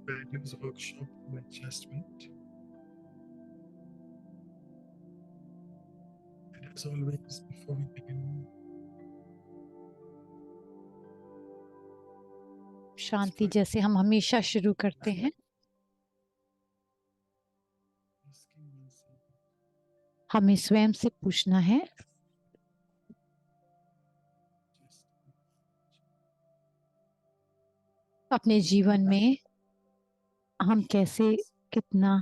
values workshop on adjustment. And as always, before we begin, शांति जैसे हम हमेशा शुरू करते हैं, asking yourself, हमें स्वयं से पूछना है just अपने जीवन में हम कैसे, कितना,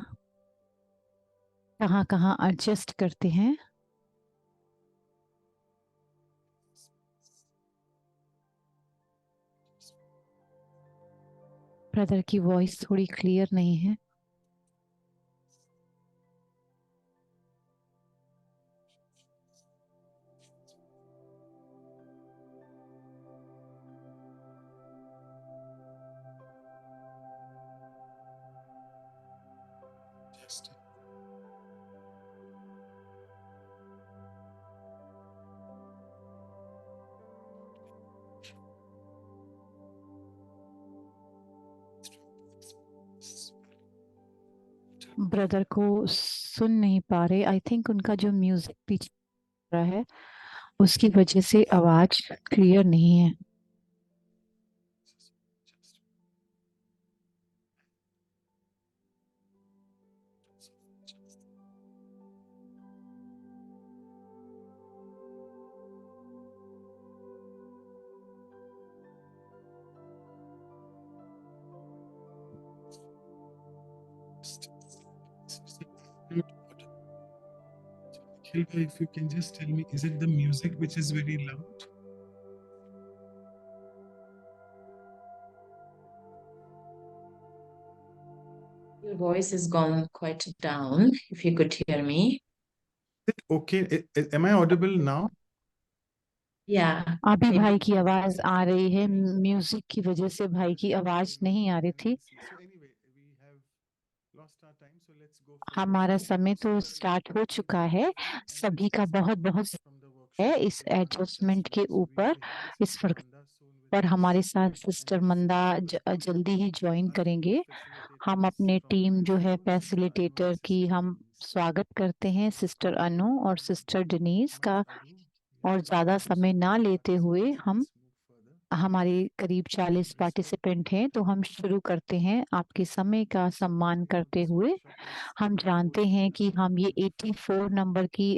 कहाँ कहाँ एडजस्ट करते हैं। ब्रदर की वॉइस थोड़ी क्लियर नहीं है। just ब्रदर को सुन नहीं पा रहे। आई थिंक उनका जो म्यूजिक पीछे चल रहा है उसकी वजह से आवाज क्लियर नहीं है। Hilda, if you can just tell me, is it the music which is very loud? Your voice has gone quite down. If you could hear me. Is it okay? Am I audible now? Yeah. अभी maybe. भाई की आवाज आ रही है, music की वजह से भाई की आवाज नहीं आ रही थी। So anyway, we have lost our time, so let's go forward. हमारा समय तो स्टार्ट हो चुका है। सभी का बहुत बहुत है इस एडजस्टमेंट के ऊपर। इस फर्क पर हमारे साथ सिस्टर मंदा जल्दी ही ज्वाइन करेंगे। हम अपने टीम जो है फैसिलिटेटर की हम स्वागत करते हैं, सिस्टर अनु और सिस्टर डेनीस का। और ज्यादा समय ना लेते हुए हम हमारे करीब 40 पार्टिसिपेंट हैं, तो हम शुरू करते हैं आपके समय का सम्मान करते हुए। हम जानते हैं कि हम ये 84 नंबर की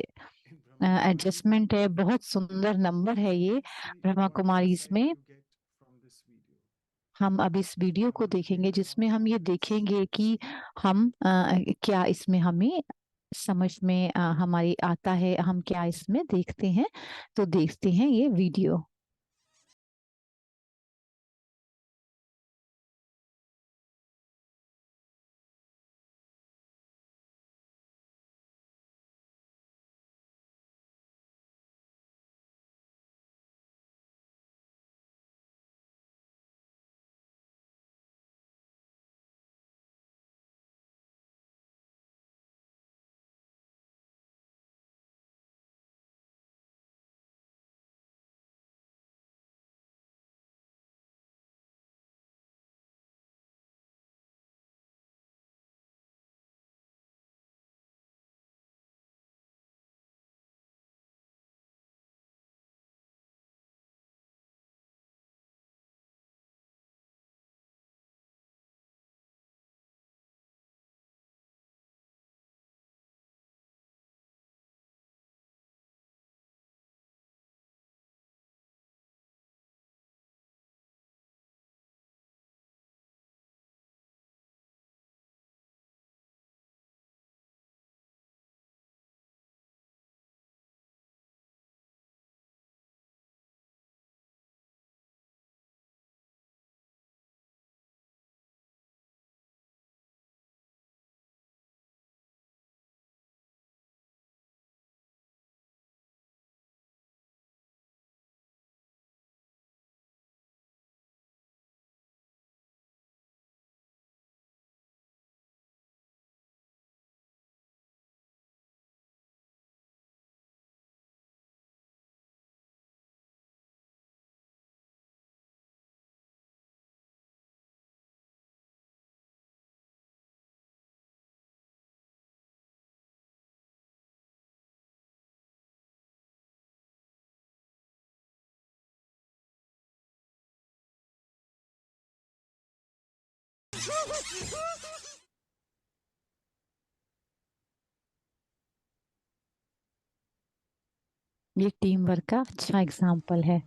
एडजस्टमेंट है, बहुत सुंदर नंबर है ये ब्रह्मा कुमारी में। हम अब इस वीडियो को देखेंगे जिसमें हम ये देखेंगे कि हम क्या इसमें हमें समझ में हमारी आता है, हम क्या इसमें देखते हैं। तो देखते हैं ये वीडियो। ये टीम वर्क का अच्छा एग्जाम्पल है।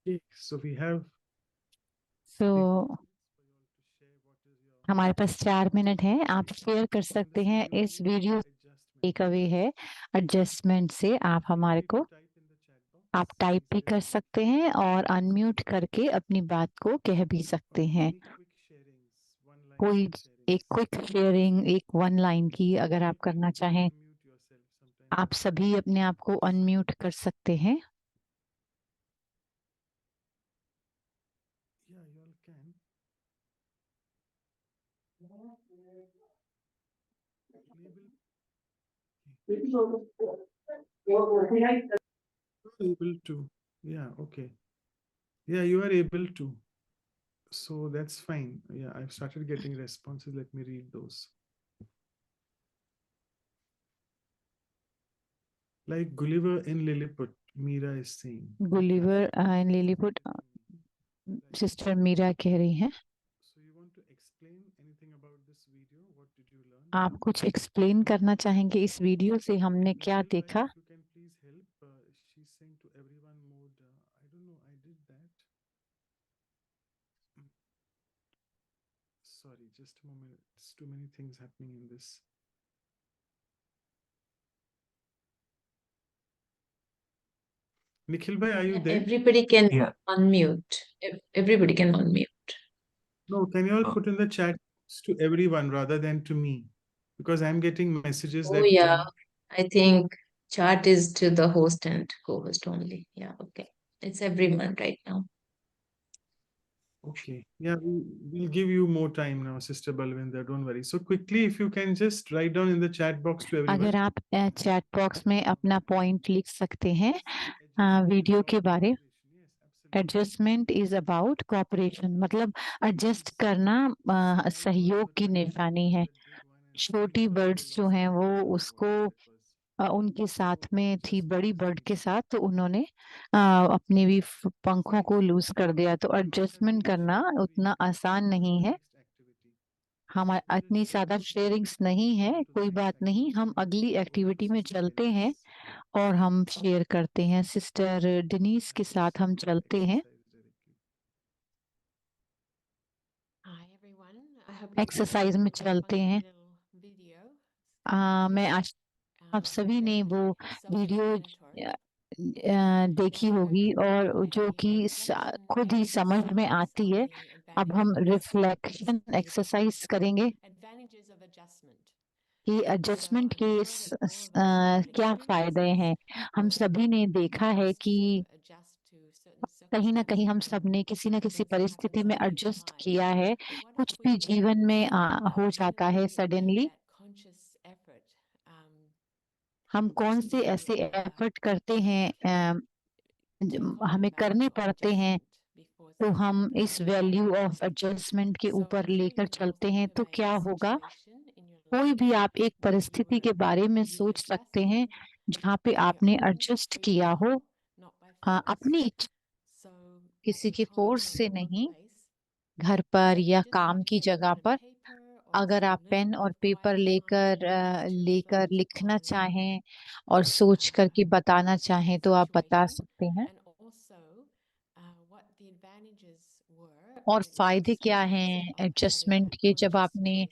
Okay, so we have तो हमारे पास 4 मिनट हैं, आप शेयर कर सकते हैं इस वीडियो। टेक अवे है एडजस्टमेंट से आप हमारे को आप टाइप भी कर सकते हैं और अनम्यूट करके अपनी बात को कह भी सकते हैं। कोई एक क्विक शेयरिंग, एक 1 लाइन की अगर आप करना चाहें, आप सभी अपने आप को अनम्यूट कर सकते हैं। Yeah, you all can. Able to. Yeah, okay. Yeah, you are able to. So that's fine. Yeah, I've started getting responses. Let me read those. Like Gulliver in Lilliput, Meera is saying. Gulliver in Lilliput sister Meera कह रही हैं। So you want to explain anything about this video? What did you learn? आप कुछ explain करना चाहेंगे इस video से हमने क्या Nikhil bhai, देखा? if you can please help. She's saying to everyone mode. I don't know. I did that. Sorry, just a moment. It's too many things happening in this. Nikhil bhai, are you there? Everybody can Yeah. unmute. Everybody can unmute. No, can you all put in the chat to everyone rather than to me? Because I'm getting messages Oh, that. yeah. I think chat is to the host and co-host only. Yeah, okay. It's everyone right now. Okay. Yeah, we'll give you more time now, Sister Balwinder. Don't worry. So quickly, if you can just write down in the chat box to everyone. अगर आप chat box में अपना point लिख सकते हैं video के बारे। Adjustment is about cooperation, मतलब एडजस्ट करना सहयोग की निशानी है। छोटी बर्ड्स जो हैं वो उसको उनके साथ में थी बड़ी बर्ड के साथ, तो उन्होंने अपने भी पंखों को लूज कर दिया। तो एडजस्टमेंट करना उतना आसान नहीं है। हमारे इतनी ज्यादा शेयरिंग्स नहीं है, कोई बात नहीं, हम अगली एक्टिविटी में चलते हैं और हम शेयर करते हैं। सिस्टर डिनीस के साथ हम चलते हैं। एक्सरसाइज में चलते हैं। मैं आज आप सभी ने वो वीडियो देखी होगी और जो कि खुद ही समझ में आती है। अब हम रिफ्लेक्शन एक्सरसाइज करेंगे कि एडजस्टमेंट के क्या फायदे हैं। हम सभी ने देखा है कि कहीं ना कहीं हम सब ने किसी न किसी परिस्थिति में एडजस्ट किया है। कुछ भी जीवन में हो जाता है सडनली, हम कौन से ऐसे एफर्ट करते हैं, हमें करने पड़ते हैं, तो हम इस वैल्यू ऑफ एडजस्टमेंट के ऊपर लेकर चलते हैं तो क्या होगा। कोई भी आप एक परिस्थिति के बारे में सोच सकते हैं जहाँ पे आपने एडजस्ट किया हो अपनी इच्छा, किसी की फोर्स से नहीं, घर पर या काम की जगह पर। अगर आप पेन और पेपर लेकर लिखना चाहें और सोच करके बताना चाहें तो आप बता सकते हैं। और फायदे क्या हैं एडजस्टमेंट के, जब आपने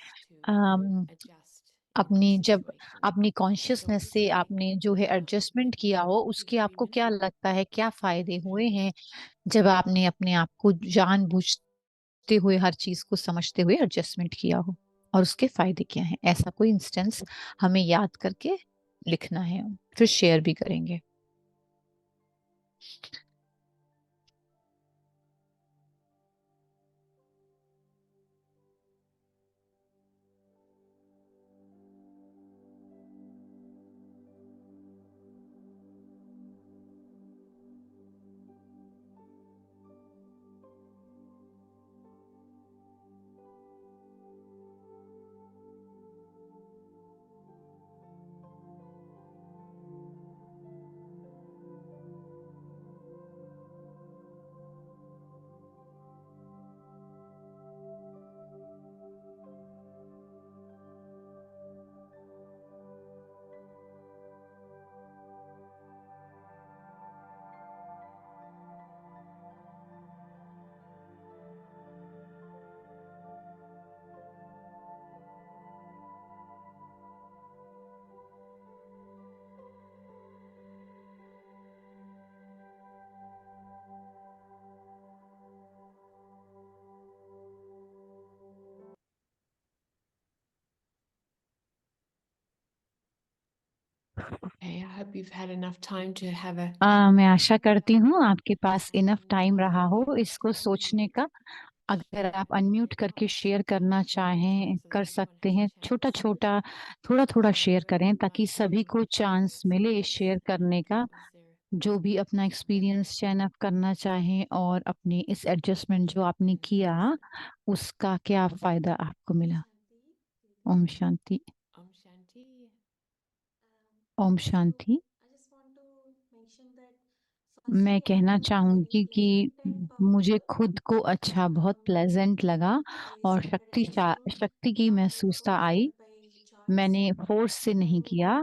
अपनी कॉन्शियसनेस से आपने जो है एडजस्टमेंट किया हो, उसके आपको क्या लगता है क्या फायदे हुए हैं जब आपने अपने आप को जानबूझते हुए हर चीज को समझते हुए एडजस्टमेंट किया हो, और उसके फायदे क्या हैं। ऐसा कोई इंस्टेंस हमें याद करके लिखना है, फिर शेयर भी करेंगे। Okay, I hope you've had enough time to have a मैं आशा करती हूँ आपके पास इनफ टाइम रहा हो इसको सोचने का। अगर आप अनम्यूट करके शेयर करना चाहें कर सकते हैं, छोटा छोटा थोड़ा थोड़ा शेयर करें ताकि सभी को चांस मिले शेयर करने का, जो भी अपना एक्सपीरियंस शेयर अप करना चाहें और अपनी इस एडजस्टमेंट जो आपने किया उसका क्या फायदा आपको मिला। ओम शांति। Om Shanti. ओम शांति। मैं कहना चाहूंगी कि मुझे खुद को अच्छा बहुत प्लेजेंट लगा और शक्ति की महसूसता आई। मैंने फोर्स से नहीं किया,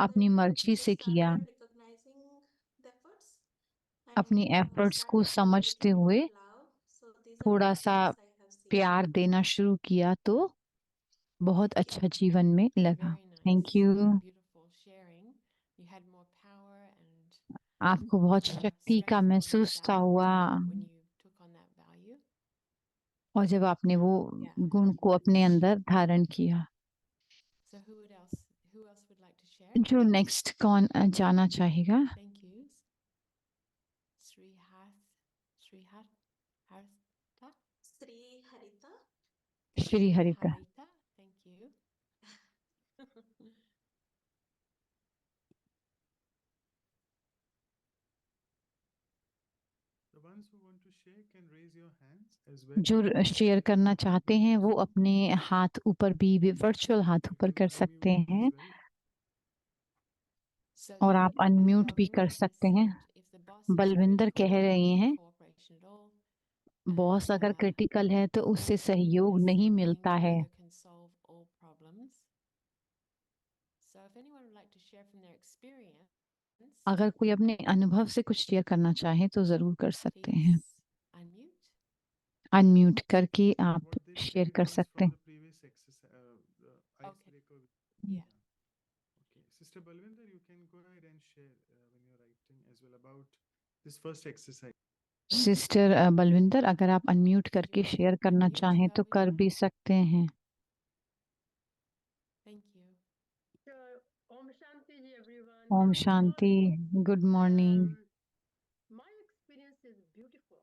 अपनी मर्जी से किया। अपनी एफर्ट्स को समझते हुए थोड़ा सा प्यार देना शुरू किया तो बहुत अच्छा जीवन में लगा। Very nice. Thank you. Beautiful sharing. You had more power and आपको बहुत शक्ति का strength within महसूस था yourself हुआ when you took on that value. और जब आपने वो Yeah. गुण को अपने अंदर धारण किया। So who else would like to share? जो नेक्स्ट कौन जाना चाहेगा? Thank you. Harita? Shri Harita. Harita, thank you. The ones who want to share can raise your hands as well. जो शेयर करना चाहते हैं वो अपने हाथ ऊपर भी वर्चुअल हाथ ऊपर कर Allow me सकते one as हैं well. So और then, आप अनम्यूट भी Balvinder कर has सकते हैं। said, if the boss is very Balwinder कह critical, रहे no हैं cooperation at all, boss and, अगर क्रिटिकल है तो उससे सहयोग yes, नहीं working मिलता है। together can solve all problems. So if anyone would like to share from their experience, अगर कोई अपने अनुभव से कुछ शेयर करना चाहे तो जरूर कर सकते हैं। please unmute. अनम्यूट करके आप What they शेयर shared कर was सकते from हैं। the previous exercise, the icebreaker. Yeah. Okay, Sister Balwinder, you can go ahead and share when you're writing as well about this first exercise. Sister Balwinder, अगर आप unmute करके share करना Unmute, चाहें तो कर Balwinder. भी सकते हैं। Thank you. Om Shanti ji everyone. Om Good Shanti. morning. Good morning. My experience is beautiful.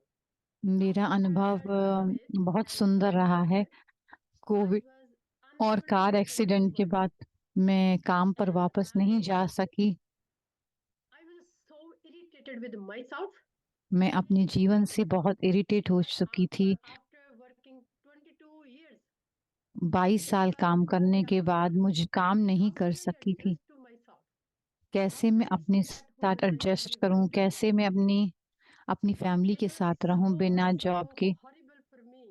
मेरा After I अनुभव had COVID बहुत and सुंदर car रहा है। accident, कोविड I was और unable car to return accident to के work. बाद मैं काम पर And वापस नहीं जा सकी। I was so irritated with myself. मैं अपने जीवन से बहुत इरिटेट हो चुकी थी। After working 22 years, 22 साल काम करने के बाद मुझे काम नहीं how कर can I सकी थी। adjust to myself? कैसे How मैं can I अपने stay at home साथ with my एडजस्ट family? करूं, कैसे मैं अपनी फैमिली It के was साथ रहूं बिना जॉब के। horrible for me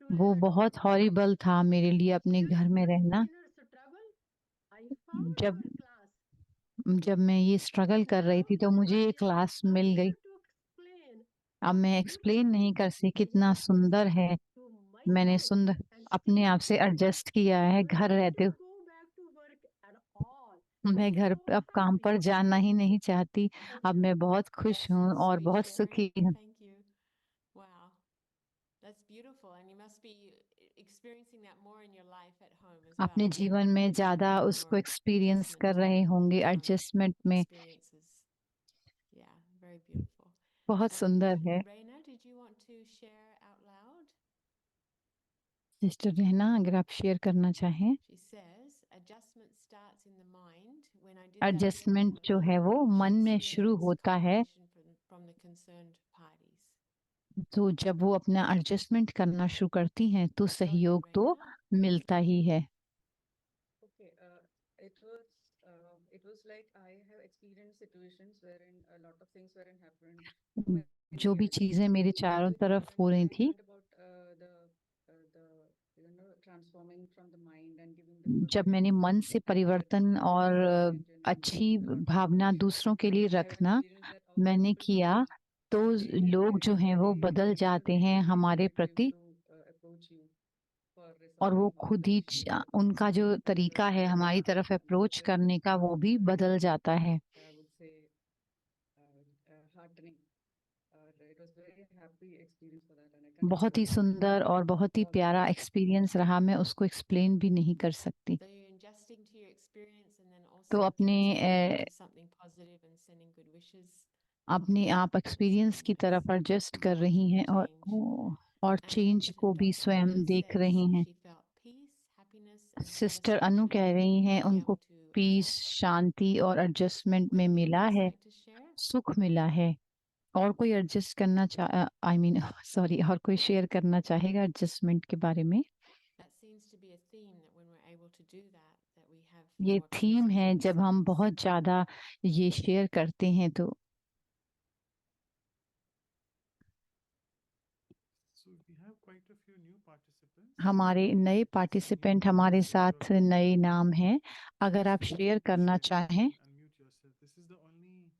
to वो live at बहुत home. हॉरिबल था मेरे लिए अपने Still, घर में with रहना। inner struggle, I found जब your class. जब मैं ये स्ट्रगल कर रही Now थी तो मुझे ये I am क्लास मिल गई। unable to explain अब how मैं एक्सप्लेन beautiful नहीं कर सकती this कितना is सुंदर है। to मैंने myself सुंदर and अपने still आप से एडजस्ट किया है I घर don't want रहते to हुए। go back to work at all. मैं I'm घर so अब काम पर happy. जाना ही नहीं चाहती। Thank अब you. मैं बहुत खुश That's हूँ और sweet बहुत sharing. सुखी हूँ। Thank you. Wow. That's beautiful. And you must be experiencing that more in your life at home as well. अपने जीवन में ज्यादा Having उसको more एक्सपीरियंस adjustment, कर रहे होंगे एडजस्टमेंट में। experiences. Yeah, very beautiful. बहुत सुंदर है। Reina, did you want to share out loud? Sister रहना, अगर आप शेयर करना चाहें। She says, adjustment starts in the mind. When I did that adjustment जो ceremony, है वो she मन में शुरू experienced होता है। cooperation from the concerned parties. तो जब वो अपना एडजस्टमेंट करना शुरू करती हैं तो सहयोग तो Reina? मिलता ही है। Okay, it was like I have experienced situations wherein a lot of things weren't happening to my जो भी reality. चीजें मेरे So चारों when तरफ हो रही I थी, learned about the transforming from the mind and giving the जब मैंने positive मन से परिवर्तन और experience and अच्छी a lot of Bhavna cooperation, दूसरों के लिए I have रखना experienced that how मैंने people किया change तो day लोग by जो हैं वो day बदल and जाते they हैं will be हमारे प्रति। receptive to approach you for और वो resolving खुद the ही issue. उनका जो तरीका है हमारी तरफ अप्रोच करने का वो भी बदल जाता है। I would say heartening. It was very happy experience for that, and I can't बहुत ही explain सुंदर और बहुत ही all the प्यारा things. एक्सपीरियंस रहा, मैं उसको एक्सप्लेन भी नहीं कर सकती। So you're adjusting to your experience and then तो also अपने transforming into something positive and sending good wishes. अपने आप एक्सपीरियंस की तरफ एडजस्ट कर रही हैं और चेंज को भी Dr. स्वयं Anu देख says रही हैं। she felt peace, happiness, and sister Anu कह satisfaction रही in हैं being उनको able to पीस, adjust. शांति और एडजस्टमेंट Would में anyone मिला else है, like to share? सुख मिला है। और कोई एडजस्ट करना आई मीन सॉरी, और कोई शेयर करना चाहेगा एडजस्टमेंट के बारे में? That seems to be a theme that when we're able to do that, that we have ये more peace थीम है within जब हम ourselves. बहुत ज्यादा ये शेयर करते हैं तो। So we have quite a few new participants. हमारे नए New पार्टिसिपेंट names, हमारे so साथ you're welcome नए to नाम हैं। अगर आप participate शेयर and करना share. You चाहें, can unmute yourself. This is the only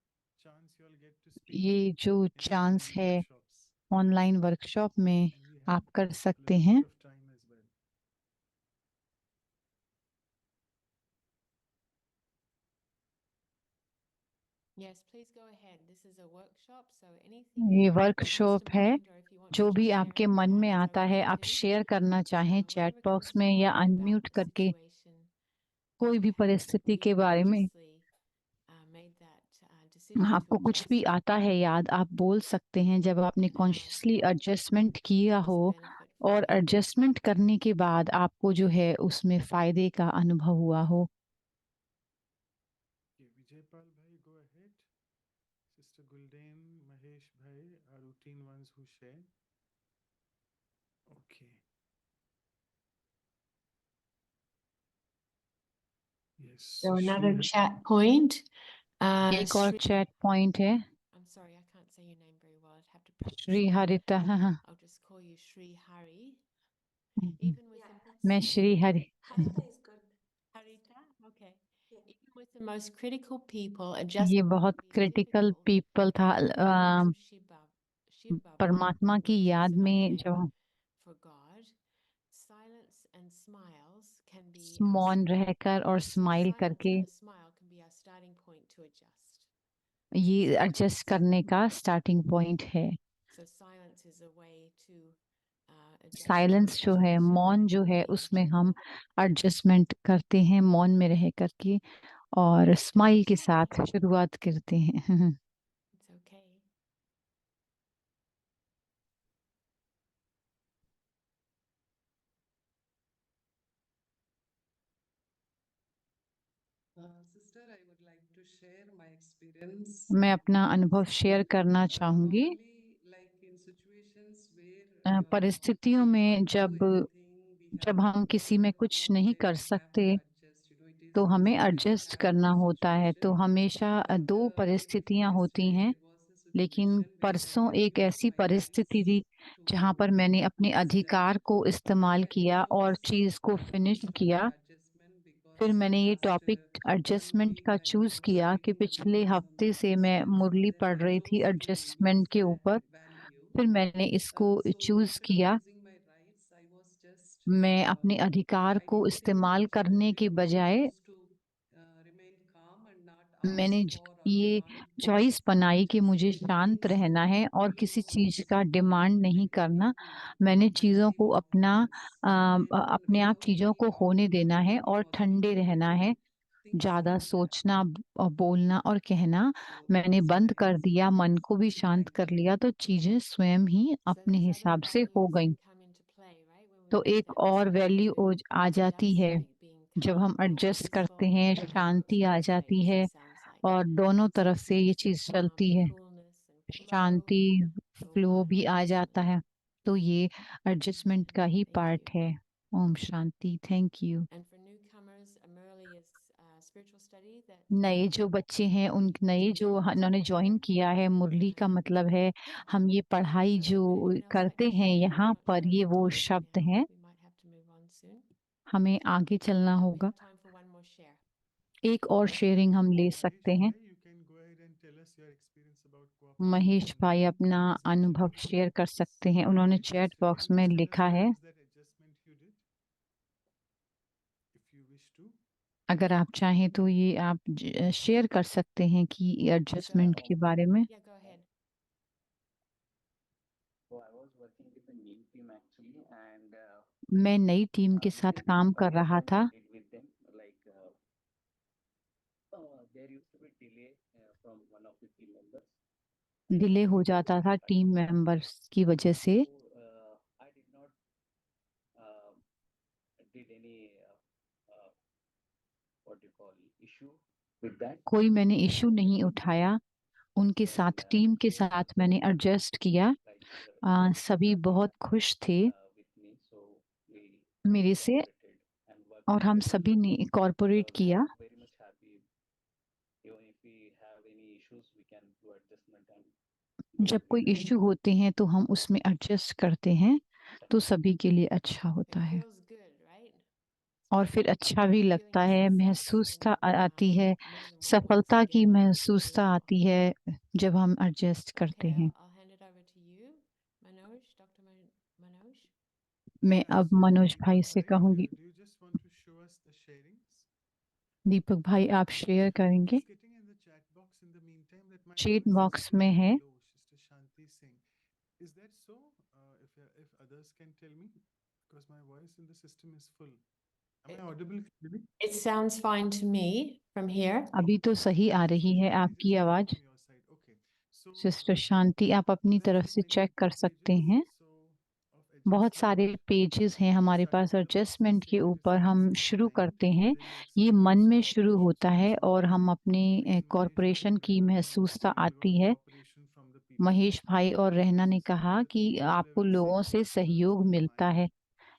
chance you'll get to speak ये जो in our चांस online है workshops. ऑनलाइन वर्कशॉप में And we have आप कर a सकते little हैं। bit of time as well. Yes, please go ahead. This is a workshop, so anything ये that comes workshop to है, mind, or if you want to जो just भी share आपके in मन chat, में it's आता है okay आप too. शेयर करना चाहें chat Whatever box comes to में या mind about अनम्यूट the करके situation कोई that भी had परिस्थिति you के बारे में। consciously made that decision to आपको कुछ भी adjust. आता है याद, आप बोल सकते हैं जब आपने And कॉन्शियसली how एडजस्टमेंट किया was हो the benefit for और you? एडजस्टमेंट करने के बाद आपको जो है उसमें फायदे का अनुभव हुआ हो। Okay, Vijaypal bhai, go ahead. Sister Gulden, Mahesh bhai are routine ones who share. Okay. Yes. So another Shri- chat point. एक और चैट पॉइंट है, I'm sorry, I can't say your name very well. I'd have to practice Shri it. Harita. I'll just call you Shri Hari. Even with the मैं Shri Hari, Harita is good. Harita, okay. Even with the most critical people, ये adjustment बहुत can be critical difficult. People था। In the words of Shiv Baba, परमात्मा की which is याद another में name जब for God, silence and smiles can be मौन रहकर और स्माइल silence करके and a smile can be our starting point to adjust. ये एडजस्ट करने का स्टार्टिंग पॉइंट है। So silence is a way to adjust to a silence जो है, situation मौन जो है, being उसमें हम joyful. एडजस्टमेंट करते हैं मौन में रह करके और स्माइल के साथ शुरुआत करते हैं। It's okay. Sister, I would like to share my experience. मैं अपना अनुभव शेयर करना चाहूंगी। Normally, like in situations where परिस्थितियों we में can't do anything, we जब have हम किसी में no कुछ choice, नहीं then कर we have सकते to adjust. It is तो हमें easy when we adjust have करना that होता है। तो situation. हमेशा But दो like परिस्थितियां होती yesterday, हैं, there was a लेकिन situation when I परसों एक used ऐसी my परिस्थिति rights थी जहां पर to मैंने अपने finish them. अधिकार को इस्तेमाल That किया और was चीज को a फिनिश topic किया। of adjustment फिर because मैंने ये last टॉपिक 1 एडजस्टमेंट week का I चूज was किया कि taking पिछले readings on हफ्ते से मैं adjustment, मुरली then पढ़ I रही थी chose to एडजस्टमेंट use के that ऊपर। value. फिर मैंने इसको So चूज instead of किया। using my rights, I was just मैं अपने अधिकार I को didn't इस्तेमाल करने के I बजाय chose to remain calm and not मैंने ask for or ये demand चॉइस बनाई कि मुझे just शांत anything. रहना है और So किसी चीज once का डिमांड नहीं let करना। it be. मैंने And चीजों leave को it अपना once. Then अपने आप without चीजों any को होने talking or देना है और thinking or ठंडे रहना anything, है। things ज्यादा start सोचना happening. और बोलना और कहना So मैंने that's बंद my कर दिया, मन को भी शांत thank कर you. लिया, तो चीजें स्वयं ही So अपने those other हिसाब से हो values गई। can come into play, right? When we तो make एक that और decision वैल्यू to आ जाती adjust, है like being जब हम calm, being एडजस्ट करते peaceful, हैं, being able शांति to आ जाती reflect, है it sounds like. और दोनों So तरफ से ये चीज चलती है, coolness and flow, Shanti it's all flow part of भी आ जाता adjustment. है। तो ये एडजस्टमेंट का ही Thank पार्ट you. है। ओम शांति। Thank you. And for newcomers, Murli is spiritual study that नए जो बच्चे हैं, उन नए जो उन्होंने ज्वाइन किया है, मुरली का मतलब है हम ये पढ़ाई So जो would anyone else like करते to हैं share? We यहाँ want to पर, have ये to वो close शब्द now. हैं। We might have to move on soon. हमें आगे चलना We होगा। have time for one more share. एक और शेयरिंग हम ले Mahesh सकते हैं। bhai, you can go ahead and tell us your experience about cooperation Mahesh and भाई अपना adjustment अनुभव you did. शेयर कर सकते हैं। उन्होंने Please, chat sister, box can you में just tell us लिखा what है। is that adjustment you did? If you wish to. अगर आप चाहें तो ये आप शेयर कर सकते हैं कि एडजस्टमेंट के बारे में। Yeah, go ahead. So I was working with a new team actually, and मैं नई टीम के साथ काम कर रहा था। with them, like from one of the team members. Delay हो जाता था टीम मेंबर्स की वजह से। So, I did not did any what do you call issue with that. कोई मैंने इशू नहीं उठाया, उनके साथ टीम के साथ मैंने एडजस्ट किया। Like सभी बहुत खुश थे with me, so we मेरे से cooperated and worked और हम together. सभी ने कॉर्पोरेट So किया। I'm very much happy. Even if we have any issues, we can do adjustment and go जब कोई with that. इश्यू होते हैं तो हम उसमें एडजस्ट करते हैं, तो सभी के लिए अच्छा होता It है feels good, right? और फिर अच्छा भी Feeling लगता a है, sense of महसूसता when, आती है, more than one works सफलता की together. महसूसता Beautiful. आती है जब हम एडजस्ट करते Okay, हैं। I'll hand it over to you, Manoj, Dr. Manoj. मैं Yeah, अब so, मनोज भाई Deepak से bhai, कहूंगी। do you just want to show us the sharings? दीपक भाई आप शेयर करेंगे? It's getting in the chat box in the meantime that my chat voice is box still में very है। low, Sister Shanti Singh. Is that so? If others can tell me, because my voice in the system is full. Am I audible clearly? It sounds fine to me from here. अभी तो सही आ Okay, so रही है maybe आपकी it's coming आवाज। from your side. Okay. So, sister Shanti आप अपनी there's तरफ been से many चेक कर सकते pages, हैं। so of बहुत adjustment. सारे पेजेस हैं हमारे Starting pass with the box adjustment that के says ऊपर। it हम starts in the शुरू mind, करते हैं, then you ये मन experience में शुरू cooperation होता from है somebody. और हम अपने Then Mahesh कॉरपोरेशन bhai की and Rehna महसूसता mentioned that you आती want है। cooperation from the people. Mahesh भाई और रहना ने Sister कहा Rehna कि at the mental आपको level लोगों says से it starts सहयोग in the मिलता mind. है,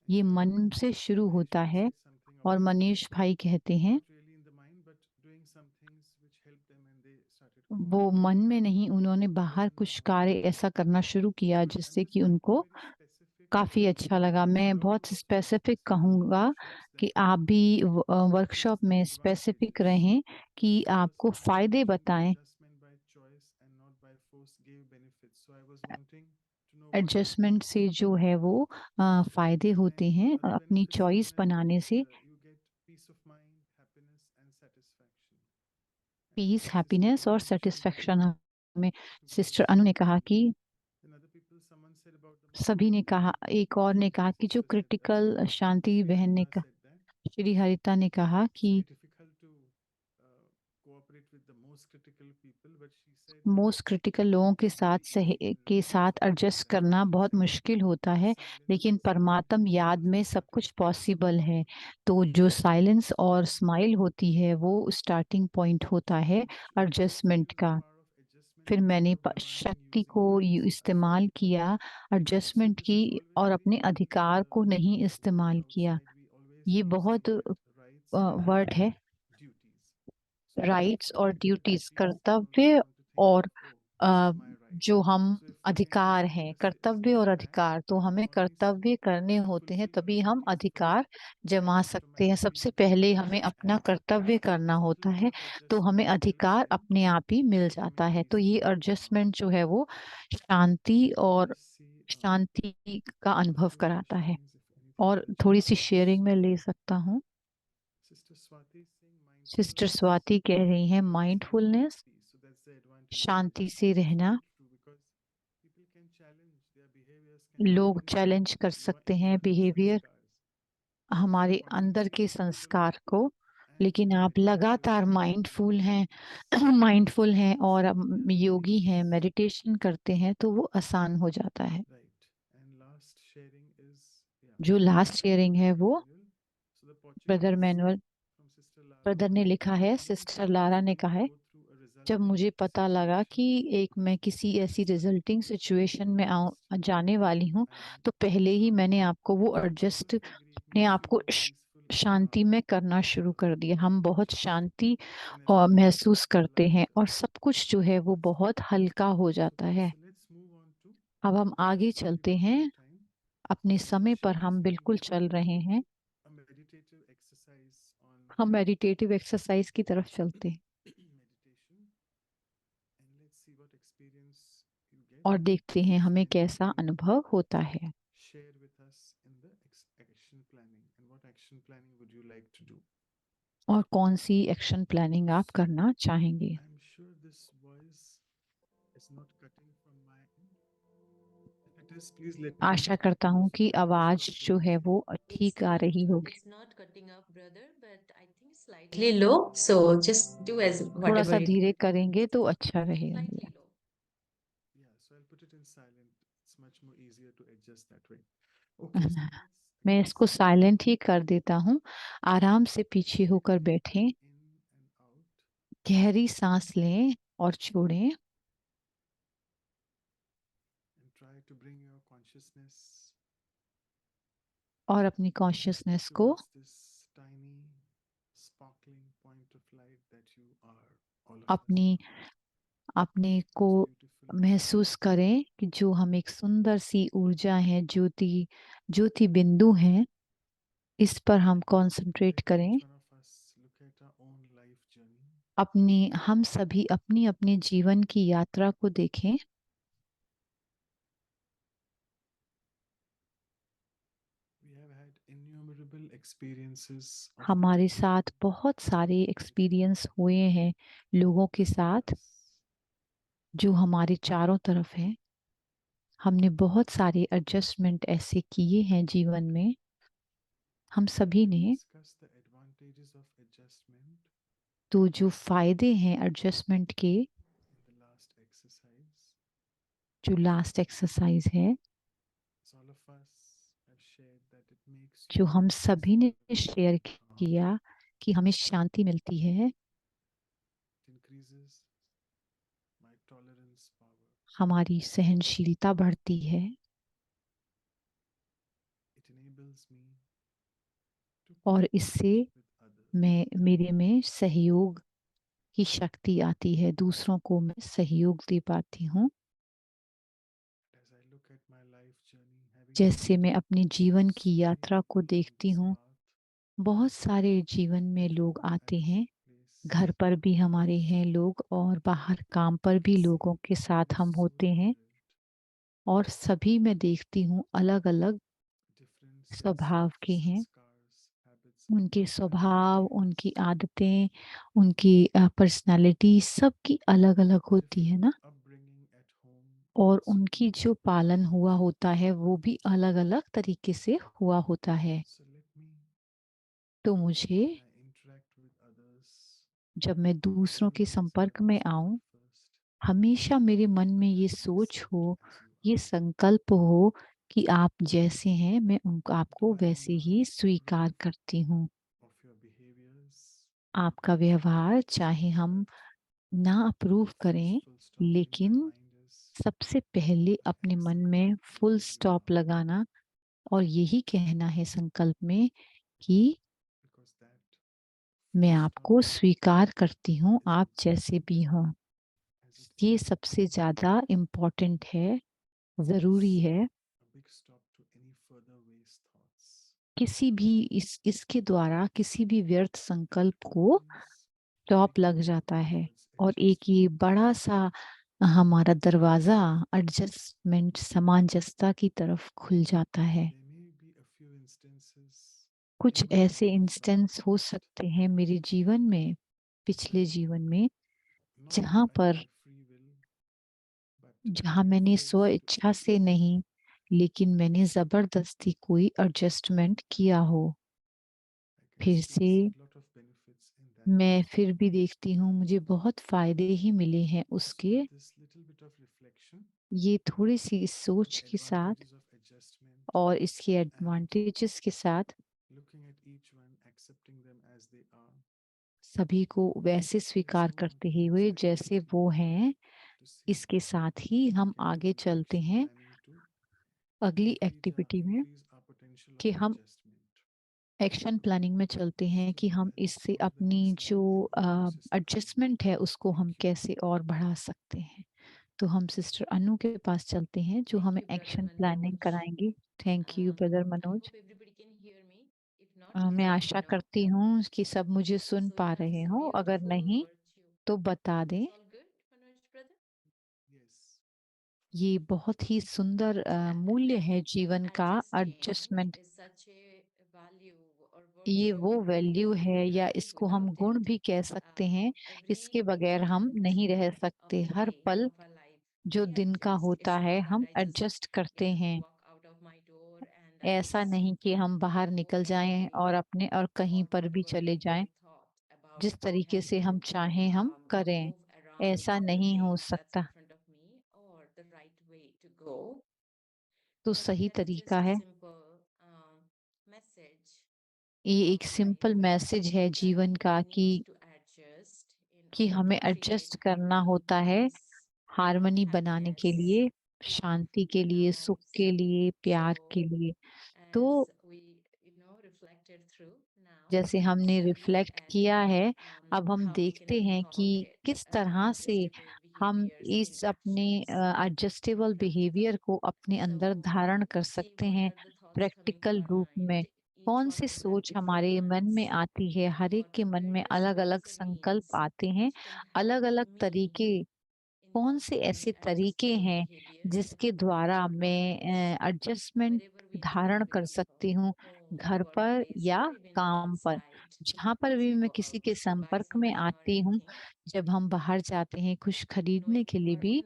ये And मन से शुरू Mahesh होता bhai है। says something और about मनीष भाई कहते हैं not really in the mind, but doing some things which helped them and they started वो cooperating. मन में नहीं, उन्होंने बाहर कुछ कार्य ऐसा करना शुरू किया So जिससे I'm कि just उनको getting very specific. काफी अच्छा लगा। मैं Along बहुत with the specific specifics in the कहूँगा workshops कि that आप भी this वर्कशॉप is the में स्पेसिफिक advantages. रहें कि Because आपको I फायदे mentioned बताएं। adjustment by choice and not by force gave benefits. So I was wanting to know what are the adjustment से benefits. जो है वो फायदे होते And हैं other अपनी benefits चॉइस are like बनाने से। you get peace of mind, happiness and satisfaction. And peace, Sister happiness Anu और mentioned सेटिस्फेक्शन that हमें। to सिस्टर get अनु ने कहा कि then other people someone said about the सभी ने कहा, एक और ने कहा कि जो Sister said that. Critical, Shanti Shri बहन ने Harita कहा, said that. श्री हरिता ने कहा It's कि very difficult to cooperate with the most critical people, but she said most critical लोगों के साथ के साथ एडजस्ट करना बहुत मुश्किल होता है, लेकिन परमात्म याद में सब कुछ पॉसिबल है। तो जो साइलेंस और स्माइल होती है वो स्टार्टिंग पॉइंट होता है एडजस्टमेंट का। फिर मैंने शक्ति को इस्तेमाल किया एडजस्टमेंट की और अपने अधिकार को नहीं इस्तेमाल किया। ये बहुत वर्ड है, राइट्स और ड्यूटीज, कर्तव्य और जो हम अधिकार हैं, कर्तव्य और अधिकार। तो हमें कर्तव्य करने होते हैं तभी हम अधिकार जमा सकते हैं। सबसे पहले हमें अपना कर्तव्य करना होता है तो हमें अधिकार अपने आप ही मिल जाता है। तो ये एडजस्टमेंट जो है वो शांति और शांति का अनुभव कराता है। और थोड़ी सी शेयरिंग में ले सकता हूँ। सिस्टर स्वाति कह रही हैं माइंडफुलनेस, शांति से रहना। लोग चैलेंज कर सकते हैं बिहेवियर, हमारे अंदर के संस्कार को, लेकिन आप लगातार माइंडफुल हैं माइंडफुल हैं और योगी हैं, मेडिटेशन करते हैं तो वो आसान हो जाता है। जो लास्ट शेयरिंग है वो ब्रदर मैनुअल ब्रदर ने लिखा है। सिस्टर लारा ने कहा है, जब मुझे पता लगा कि मैं किसी ऐसी रिजल्टिंग सिचुएशन में जाने वाली हूँ तो पहले ही मैंने आपको वो एडजस्ट अपने आप को शांति में करना शुरू कर दिया। हम बहुत शांति और महसूस करते हैं और सब कुछ जो है वो बहुत हल्का हो जाता है। अब हम आगे चलते हैं, अपने समय पर हम बिल्कुल चल रहे हैं। हम मेडिटेटिव एक्सरसाइज की तरफ चलते हैं और देखते हैं हमें कैसा अनुभव होता है। और कौन सी एक्शन प्लानिंग आप करना चाहेंगे। Yes, please let me Asha know करता हूँ if कि the audio is आवाज जो है audible. वो ठीक आ रही होगी। It's not cutting off, brother, but I think slightly low. So just do as थोड़ा whatever सा it धीरे करेंगे तो अच्छा रहेगा slightly भैया। low. Yeah, so I'll put it in silent. It's much more easier to adjust that way. Okay, so let's मैं again इसको start साइलेंट ही कर देता हूँ। आराम से पीछे होकर बैठें, in and out गहरी सांस लें और छोड़ें and try to bring your consciousness और अपनी कॉन्शियसनेस को towards this tiny sparkling point of light that you are, all of us. अपनी अपने को It's beautiful. महसूस करें कि जो हम एक सुंदर सी ऊर्जा है, ज्योति ज्योति बिंदु हैं, इस पर हम कंसंट्रेट Let करें। each one of us look at our own life journey. हम सभी अपनी अपनी जीवन की यात्रा को देखें। We have had innumerable experiences of the हमारे different साथ बहुत सारे एक्सपीरियंस हुए हैं लोगों के साथ us. जो हमारे चारों तरफ हैं। हमने बहुत सारे एडजस्टमेंट ऐसे किए हैं जीवन में। हम सभी We ने discussed the advantages of adjustment तो जो फायदे हैं एडजस्टमेंट के, in the last exercise. जो लास्ट एक्सरसाइज है, So all of us have shared that it makes जो you हम सभी ने peaceful, शेयर calm. किया कि हमें शांति मिलती है, It increases my tolerance power. हमारी सहनशीलता बढ़ती है, It enables me to और connect इससे with others. मेरे में सहयोग की शक्ति आती है, दूसरों को मैं सहयोग दे पाती हूँ। As I look at my life journey, having जैसे मैं visited अपने जीवन so की many यात्रा को people on देखती this हूँ, path, बहुत सारे जीवन में at लोग home, आते at हैं, workplace, घर पर भी हमारे हैं लोग और बाहर काम पर भी लोगों के साथ हम so होते हैं, different, और सभी मैं देखती हूँ अलग अलग different sets स्वभाव of के हैं। scars, habits, and उनके स्वभाव, उनकी personalities, आदतें, उनकी पर्सनालिटी सबकी अलग अलग होती है ना, different upbringing at home और also. उनकी जो पालन हुआ होता है वो भी अलग अलग तरीके से हुआ होता है। So let me, तो मुझे when I interact with others, जब मैं दूसरों के always संपर्क have में this thought आऊं, first, हमेशा मेरे मन में ये that सोच accept हो, as you ये are. संकल्प हो कि आप जैसे हैं मैं उनको आपको I don't वैसे ही स्वीकार approve करती हूँ। of your behaviors. आपका व्यवहार चाहे हम But ना अप्रूव करें, first full stop in my लेकिन mind is सबसे पहले I अपने मन accept में you full as you stop are, लगाना और यही कहना है संकल्प में कि because that मैं full आपको stop स्वीकार करती हूँ is आप जैसे भी important हों। as it ये सबसे ज़्यादा इम्पोर्टेंट है, ज़रूरी puts है। a big stop to any further waste thoughts. किसी भी इसके द्वारा किसी भी व्यर्थ संकल्प को Opens स्टॉप big लग door जाता है, towards और एक ये adjustment. बड़ा सा हमारा दरवाजा एडजस्टमेंट, सामंजस्यता की तरफ खुल जाता है। There may be a few instances कुछ in my ऐसे life in इंस्टेंस the हो past सकते हैं मेरे जीवन में, पिछले जीवन में, not जहाँ by पर my free will, but जहाँ मैंने forced स्व to इच्छा से adjust. नहीं, लेकिन मैंने जबरदस्ती कोई एडजस्टमेंट किया हो। I can फिर still से see a lot of benefits in that. मैं फिर भी देखती हूँ मुझे बहुत फायदे ही मिले हैं So उसके। with this little bit of reflection, ये थोड़ी सी इस सोच the के साथ advantages of adjustment, और इसके एडवांटेजेस के साथ looking at each one, accepting them as they are, सभी को वैसे there's स्वीकार no करते one हुए else I जैसे need वो हैं, to see. इसके साथ ही हम Get आगे into चलते action हैं planning to अगली complete एक्टिविटी में, increase our potential कि of हम adjustment. एक्शन प्लानिंग में चलते हैं कि हम इससे अपनी जो एडजस्टमेंट है उसको हम कैसे और बढ़ा सकते हैं। तो हम सिस्टर अनु के पास चलते हैं जो Thank हमें you, brother action planning Manoj. कराएंगे। Thank you brother I Manoj. hope everybody can hear me. If not, please मैं let me आशा know. करती हूँ कि सब मुझे सुन So पा you have रहे this हो, अगर beautiful नहीं virtue. तो बता दें। It's all good, Manoj brother? Yes. ये बहुत ही सुंदर मूल्य है जीवन का, Adjusting adjustment. is such a value or ये virtue वो वैल्यू that we है, या can't live इसको हम without गुण it. भी कह सकते हैं। Every इसके बगैर हम moment नहीं रह of सकते। the हर day पल of our life. जो दिन का होता है हम एडजस्ट करते हैं। ऐसा नहीं कि हम बाहर निकल जाएं और अपने और कहीं पर भी चले जाएं, जिस तरीके से हम चाहें हम करें, ऐसा नहीं हो सकता। तो सही तरीका है, ये एक सिंपल मैसेज है जीवन का कि हमें एडजस्ट करना होता है हार्मनी बनाने के लिए, शांति के लिए, सुख के लिए, प्यार के लिए। तो जैसे हमने रिफ्लेक्ट किया है, अब हम देखते हैं कि किस तरह से हम इस अपने एडजस्टेबल बिहेवियर को अपने अंदर धारण कर सकते हैं प्रैक्टिकल रूप में। कौन सी सोच हमारे मन में आती है, हर एक के मन में अलग अलग संकल्प आते हैं, अलग अलग तरीके। कौन से ऐसे तरीके हैं जिसके द्वारा मैं एडजस्टमेंट धारण कर सकती हूँ घर पर या काम पर, जहाँ पर भी मैं किसी के संपर्क में आती हूँ, जब हम बाहर जाते हैं कुछ खरीदने के लिए भी,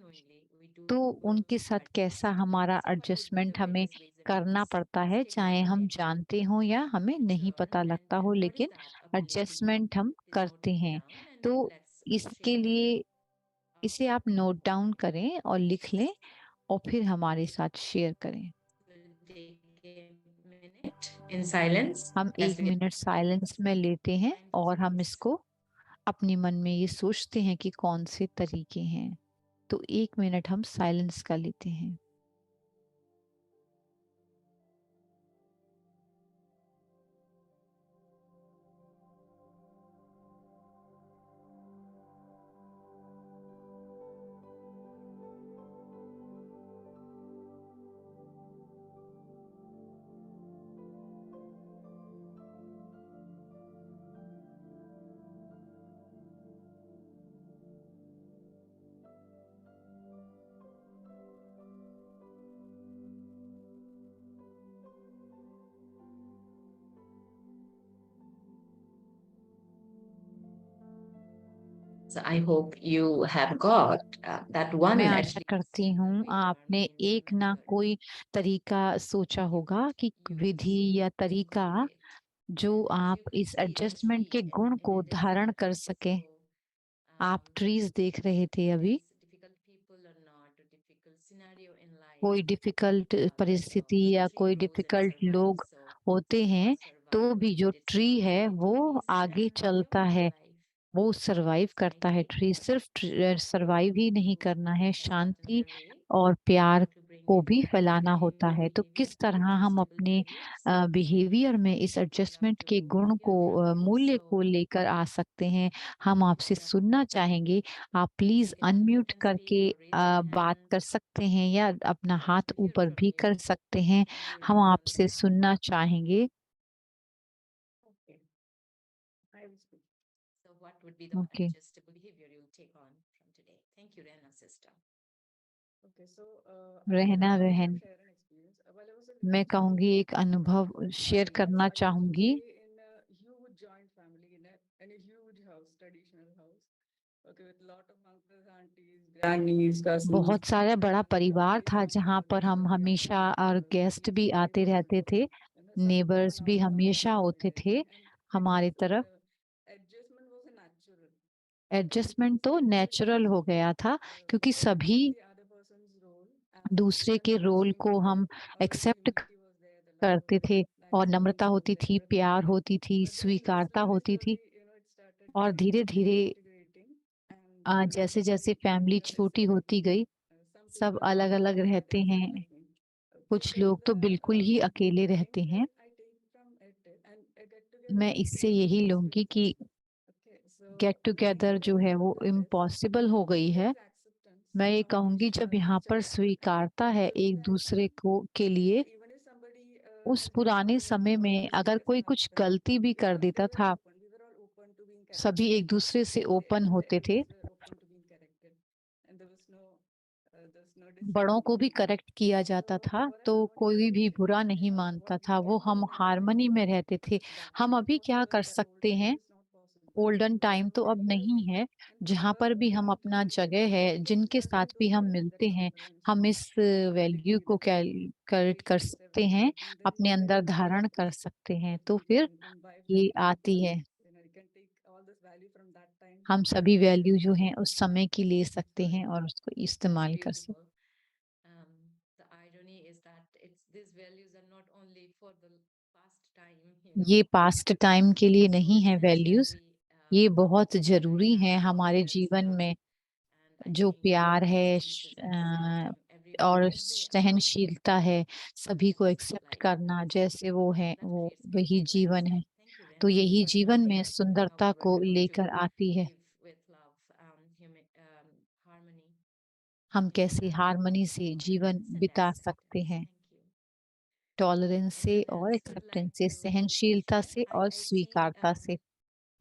तो उनके साथ कैसा हमारा एडजस्टमेंट हमें करना पड़ता है, चाहे हम जानते हो या हमें नहीं पता लगता हो, लेकिन एडजस्टमेंट हम करते हैं। तो इसके लिए इसे आप नोट डाउन करें और लिख लें और फिर हमारे साथ शेयर करें। In silence. हम 1 मिनट साइलेंस में लेते हैं और हम इसको अपने मन में ये सोचते हैं कि कौन से तरीके हैं। तो 1 मिनट हम साइलेंस का लेते हैं। So I hope you have got that one मैं at आशा least, करती हूँ way to आपने harmony in एक your ना life. कोई तरीका सोचा होगा कि You विधि see या to तरीका do it. जो And as आप you can इस see a एडजस्टमेंट के tree गुण in को a धारण desert. कर सके। So, आप ट्रीज देख रहे थे अभी, there's difficult people or not, a difficult scenario in life. कोई डिफिकल्ट परिस्थिति या tree कोई grows and डिफिकल्ट survives. लोग So होते हैं, तो survival भी जो mode, it's ट्री not है going to वो be easy आगे scenario चलता in है, life. वो सरवाइव करता है। ट्री सिर्फ सरवाइव ही नहीं करना है, शांति और प्यार को भी फैलाना होता है। तो किस तरह हम अपने बिहेवियर में इस एडजस्टमेंट के गुण को मूल्य को लेकर आ सकते हैं, हम आपसे सुनना चाहेंगे। आप प्लीज अनम्यूट करके बात कर सकते हैं या अपना हाथ ऊपर भी कर सकते हैं, हम आपसे सुनना चाहेंगे। Okay. I will speak. So what would be the Okay. adjustable behavior you'll take on from today? Thank you, Rena sister. Okay, so रहना I would रहन, like to share an experience. While I was in मैं कहूँगी एक अनुभव share करना I used to चाहूँगी। stay in a huge joint family in a huge house, traditional house. Okay, with lot of uncles, aunties, grannies, cousins. बहुत सारा बड़ा परिवार था जहाँ पर हम हमेशा और गेस्ट भी आते रहते थे, नेबर्स भी हमेशा होते थे हमारे तरफ। Adjustment was a natural. Adjustment तो नेचुरल हो गया था, क्योंकि सभी The other person's role and दूसरे that के was रोल very को हम important. Accept Humility was there, the love, करते थे, the और acceptance नम्रता was होती there. थी, But प्यार होती थी, then स्वीकारता होती थी। it started और धीरे धीरे integrating and जैसे जैसे फैमिली छोटी होती गई, some सब people अलग are अलग रहते independent हैं, like me. कुछ But लोग तो बिल्कुल ही अकेले रहते हैं। I take from it and a get together मैं is इससे very यही लूंगी कि okay. So गेट टुगेदर जो है वो that is, इम्पॉसिबल हो गई है। acceptance. मैं ये कहूंगी जब यहाँ पर स्वीकारता है एक दूसरे को के लिए, Even if somebody उस पुराने समय में अगर कोई कुछ गलती भी कर देता था, we were all open to being corrected. सभी एक दूसरे से ओपन होते थे, Elders were open to being corrected, and there was no बड़ों को भी discrimination. करेक्ट किया जाता था, तो कोई भी बुरा नहीं मानता था, वो हम हार्मनी में रहते थे। हम अभी क्या कर सकते हैं गोल्डन टाइम तो अब नहीं है, जहाँ पर भी हम अपना जगह है, जिनके साथ भी हम मिलते हैं, हम इस वैल्यू को कैलकुलेट कर सकते हैं, अपने अंदर धारण कर सकते हैं, तो फिर ये आती है। हम सभी वैल्यू जो हैं उस समय की ले सकते हैं और उसको इस्तेमाल कर सकते हैं। The irony is that these values are not only for the past time, ये पास्ट टाइम के लिए नहीं है it's वैल्यूज, necessary, ये बहुत very जरूरी है valuable हमारे as जीवन well. में। And I जो think प्यार है acceptance is accepting everyone और as they are, सहनशीलता है, सभी को just एक्सेप्ट like करना जैसे वो है, that वो creates वही beautiful जीवन harmony. है। Thank you, तो Renju, यही for जीवन sharing में how सुंदरता we को were able लेकर to आती है। live with love, harmony, हम in कैसे हार्मनी से जीवन tolerance and बिता सकते acceptance. हैं, Thank you. टॉलरेंस से Anyone और else would like एक्सेप्टेंस से, to सहनशीलता share? से और I see स्वीकारता से।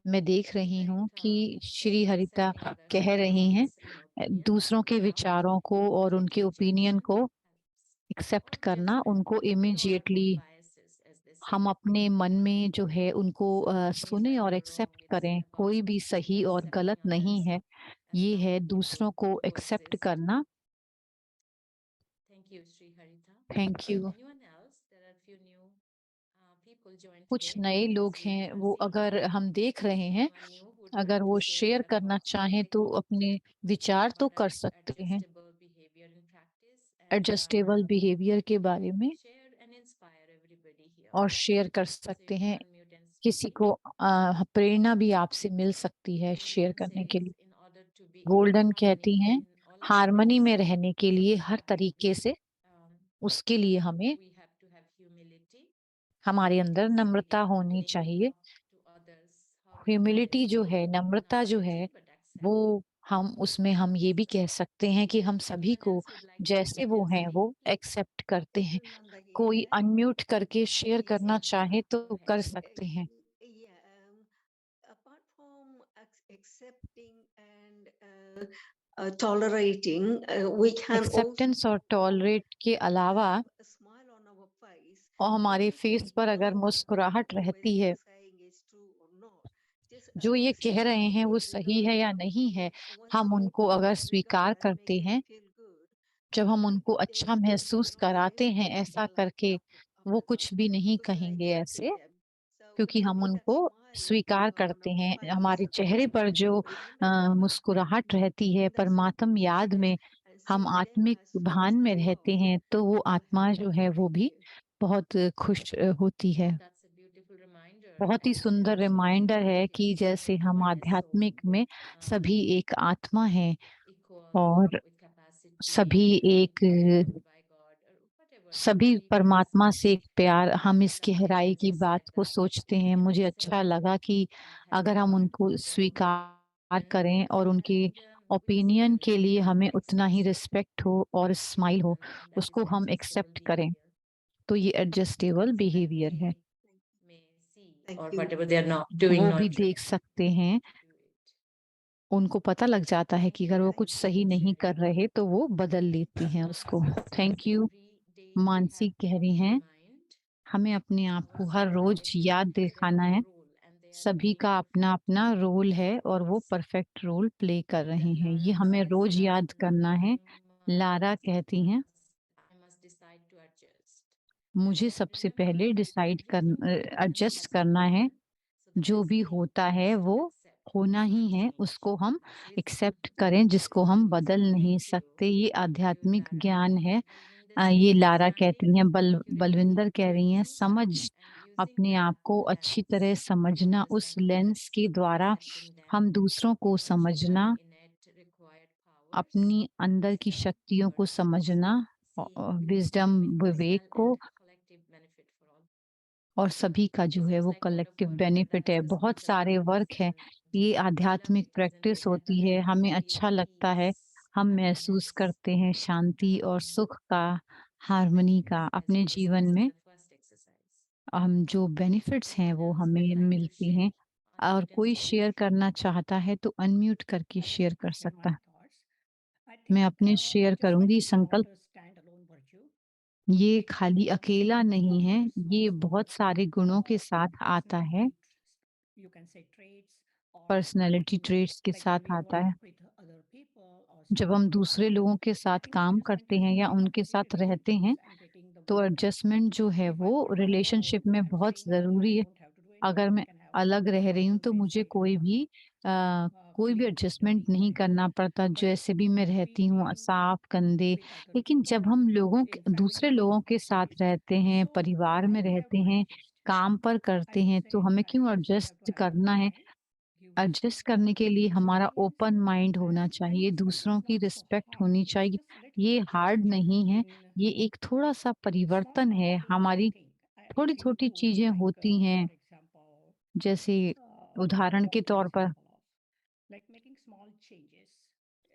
मैं देख Shri रही हूँ Harita कि Shri is Harita accepting others' कह रही हैं opinions दूसरों के and not विचारों को और उनके ओपिनियन को judgment एक्सेप्ट or करना, judgment उनको or immediately biases, as they say. हम अपने मन में जो है उनको So it is सुने और either एक्सेप्ट wrong, it's करें। about कोई भी सही और accepting गलत नहीं others है, as ये long है as they दूसरों को एक्सेप्ट coexist. करना। Thank you, Shri Harita. Thank you. Anyone else? There are a few new people joined कुछ today, नए as लोग we हैं, are वो seeing. अगर हम देख रहे हैं, Anyone new who would अगर like to वो share शेयर their करना thoughts चाहें तो अपने विचार तो about कर सकते हैं adjustable behavior in practice and adjustable behaviour के बारे में, share and inspire everybody here. और शेयर कर So सकते you can हैं। unmute and किसी speak. को प्रेरणा भी आपसे मिल सकती है शेयर Golden करने के says, लिए। in order to be in golden कहती harmony हैं, in all हार्मनी में aspects, रहने के लिए हर तरीके से, um, उसके लिए हमें we have to have humility, हमारे अंदर नम्रता meaning होनी opening चाहिए। to others, how we humility just जो है, to नम्रता not जो है, judging but accept. वो हम उसमें हम ये भी कह सकते हैं कि हम सभी Anyone को else would like to जैसे unmute वो and हैं speak, वो please? एक्सेप्ट करते हैं। Nanda कोई here. अनम्यूट करके शेयर Yes, करना Nandita, चाहे तो go कर ahead. सकते हैं। Yeah, apart from accepting and tolerating, we can also acceptance और टॉलरेट के अलावा have a smile on our face. और हमारे Even if फेस we पर know अगर that मुस्कुराहट the रहती person है, saying is true or not, just जो ये कह रहे accepting हैं वो it सही है या नहीं है, once हम in a उनको अगर स्वीकार regard, make करते them हैं, feel good. जब हम उनको They अच्छा will महसूस कराते realize हैं that ऐसा like करके, वो after कुछ some भी time नहीं because we are कहेंगे accepting ऐसे, them. So क्योंकि हम with that उनको smile स्वीकार on करते our हैं। face, हमारे चेहरे पर जो remember that मुस्कुराहट रहती है, in the परमात्म याद situation में and हम see them आत्मिक भान as में they रहते are, हैं, तो वो you have आत्मा जो become है वो भी happier. बहुत खुश होती है। That's a beautiful reminder. बहुत ही As सुंदर रिमाइंडर है spirituality कि is जैसे one हम divine soul, आध्यात्मिक में सभी एक आत्मा हैं equal और with capacity, सभी एक empowered by God, or whatever सभी belief परमात्मा से एक प्यार। हम इस Somebody गहराई else की just बात said को that सोचते we हैं। can मुझे accept अच्छा लगा कि having अगर हम उनको their स्वीकार opinion, करें और उनके and with the same opinion के लिए respect, हमें we उतना ही express it. रिस्पेक्ट हो और स्माइल हो, And that is उसको हम adjustable एक्सेप्ट करें, behavior. तो ये एडजस्टेबल So that बिहेवियर है। they may see Thank or you. whatever they are not doing, वो not भी देख सकते हैं, do it. उनको पता लग जाता है कि अगर वो कुछ Thank you सही for नहीं sharing. कर रहे तो वो बदल लेती हैं उसको। Thank you. Every day we Mansi have कह to रही हैं, remind हमें अपने आप को हर रोज ourselves याद every day दिखाना their है, role and they are सभी playing का अपना अपना perfectly. रोल है और वो परफेक्ट रोल प्ले कर रहे हैं। ये Lara हमें says रोज that याद करना है। लारा कहती हैं, I must decide to adjust. मुझे And सबसे remember पहले that डिसाइड कर everything that happens adjust has to करना है। happen. So the जो best भी thing होता is है to वो accept, होना ही not है, change. उसको हम With एक्सेप्ट करें, जिसको हम बदल नहीं Thank you. सकते। ये Thank you, आध्यात्मिक Lara. ज्ञान है। Balwinder ये says, लारा कहती हैं, understanding बलविंदर कह रही हैं, accurately समझ and using अपने that आप को अच्छी तरह lens to समझना, उस understand लेंस others, के द्वारा accepting them, हम दूसरों को acknowledging समझना, our innate required powers, अपनी अंदर की wisdom, शक्तियों को courage, समझना, seeing विजडम विवेक personal को, and collective benefit for all. और सभी का जो है Seems वो like a lot of collective work, but benefit that's है। the बहुत सारे spiritual वर्क है, practice ये and we love आध्यात्मिक it, isn't practice it? At the होती है। end we हमें feel अच्छा लगता है, peace, हम महसूस happiness, करते हैं शांति और सुख का, हार्मनी का as अपने we जीवन discussed in में। the first exercise. हम जो बेनिफिट्स हैं Anyone वो else हमें would like to मिलती share? हैं, और Unmute and कोई speak. शेयर करना चाहता है तो अनम्यूट करके शेयर कर सकता है। मैं अपने शेयर करूंगी संकल्प। ये खाली अकेला नहीं है, ये बहुत सारे गुणों के साथ आता है। पर्सनैलिटी ट्रेट्स के साथ आता है। जब हम दूसरे लोगों के साथ काम करते हैं या उनके साथ रहते हैं, तो एडजस्टमेंट जो है वो रिलेशनशिप में बहुत ज़रूरी है। अगर मैं अलग रह रही हूँ तो मुझे कोई भी एडजस्टमेंट नहीं करना पड़ता, जैसे भी मैं रहती हूँ साफ गंदे। लेकिन जब हम दूसरे लोगों के साथ रहते हैं, परिवार में रहते हैं, काम पर करते हैं, तो हमें क्यों एडजस्ट करना है? एडजस्ट करने के लिए हमारा ओपन माइंड होना चाहिए, दूसरों की रिस्पेक्ट होनी चाहिए। ये हार्ड नहीं है, ये एक थोड़ा-सा परिवर्तन है, हमारी थोड़ी-थोड़ी चीज़ें होती हैं, जैसे उदाहरण के तौर पर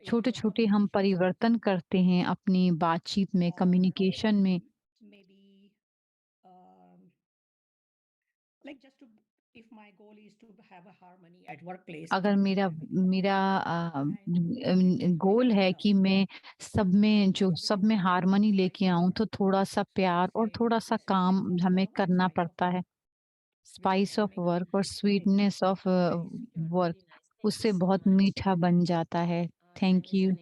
छोटे-छोटे हम परिवर्तन करते हैं अपनी बातचीत में, कम्युनिकेशन में। अगर मेरा मेरा गोल है कि मैं सब में हार्मनी लेके आऊँ, तो थोड़ा-सा प्यार और थोड़ा-सा काम हमें करना पड़ता है। स्पाइस ऑफ वर्क और स्वीटनेस ऑफ वर्क, उससे बहुत मीठा बन जाता है। Thank you. That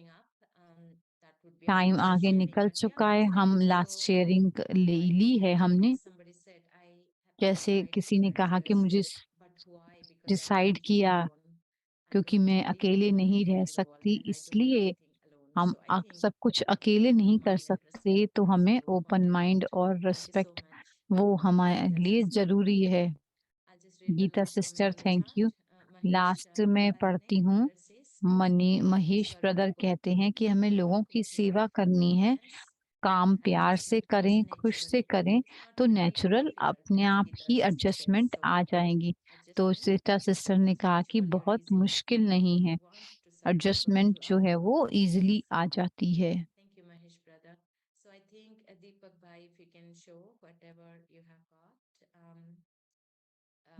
would be time nice. आगे निकल Yeah, चुका है, that's हम nice. लास्ट So, शेयरिंग ली है हमने। as somebody said, I have जैसे decided किसी to ने कहा कि मुझे adjust, but why? Because I decide can't live किया, alone. I क्योंकि don't मैं live अकेले alone नहीं रह anywhere in the world, सकती, and I do इसलिए everything alone. हम So I think सब कुछ the अकेले नहीं open कर mind and सकते, तो respect, as हमें you open pointed mind out. और Thank you so respect much. वो हमारे Great लिए assessment. ज़रूरी है। I'll just read the Geeta last sister comment in the thank chat. You. Mahesh last में पढ़ती Paradane हूँ, brother says, Mahesh sorry, brother Deepak, कहते हैं कि हमें you लोगों are की closing सेवा up. करनी है, Yes, काम प्यार से adjustment is करें, खुश से naturally. करें, It's not तो very नेचुरल clear, अपने as आप Geeta ही says. एडजस्टमेंट So आ जाएंगी। तो adjustment सिस्टर ने कहा is कि really बहुत easy. मुश्किल नहीं We है, want to support adjustment people जो है around वो us. इजीली आ So जाती है। thank you, Mahesh brother. So I think Deepak bhai, if you can show whatever you have got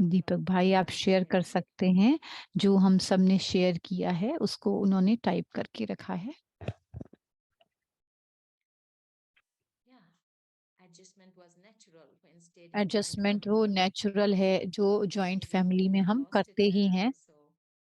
Deepak from भाई आप the शेयर कर sharing. सकते हैं, जो हम सब ने शेयर किया है उसको उन्होंने टाइप करके रखा है। Yeah, adjustment was natural when stayed in joint adjustment वो family. नेचुरल है जो जॉइंट So we फैमिली में हम lost it करते ही there. हैं। So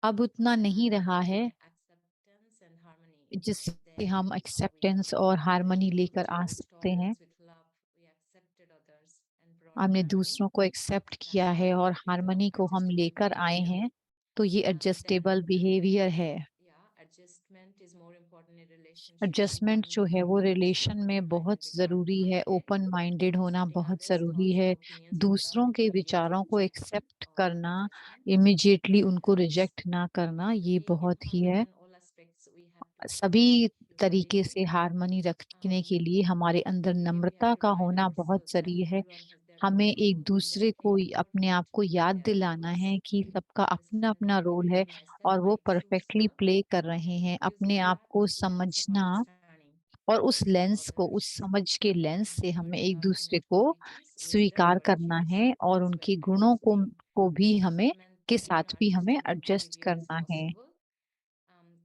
अब उतना नहीं रहा है acceptance and harmony. जिससे Then हम we एक्सेप्टेंस और हार्मनी लेकर आ towards सकते हैं। tolerance with love. We accepted others and brought हमने harmony. दूसरों को एक्सेप्ट That किया is है और a bit of हार्मनी को हम adjustable लेकर आए behavior. हैं, तो ये Then एडजस्टेबल बिहेवियर है। yeah, adjustment is more important in relationship when adjustment one जो है वो partner is रिलेशन में open-minded बहुत regarding ज़रूरी है, conflict, ओपन माइंडेड होना accepting बहुत others' ज़रूरी thoughts है। and opinions दूसरों without के immediate विचारों को rejection एक्सेप्ट or करना, judgment. इमीडिएटली And उनको that's रिजेक्ट ना करना, ये being बहुत ही है। empowered in all aspects. We have to सभी be तरीके humility. से हार्मनी रखने के लिए हमारे अंदर We have नम्रता to का remind होना बहुत ourselves that ज़रूरी है। everyone has their हमें own एक role and दूसरे they're को अपने आप important को in याद their दिलाना roles. है कि सबका Respect अपना-अपना रोल है individually by और step वो by परफेक्टली choosing प्ले कर रहे and हैं। अपने using आप love को as a lens of समझना understanding और उस लेंस को, उस others. समझ के लेंस से हमें एक Remember दूसरे innate को qualities, wisdom, स्वीकार करना virtues, है और respect उनके and गुणों empathy. को भी हमें के Even साथ भी हमें adjusting एडजस्ट behavior is करना है। possible.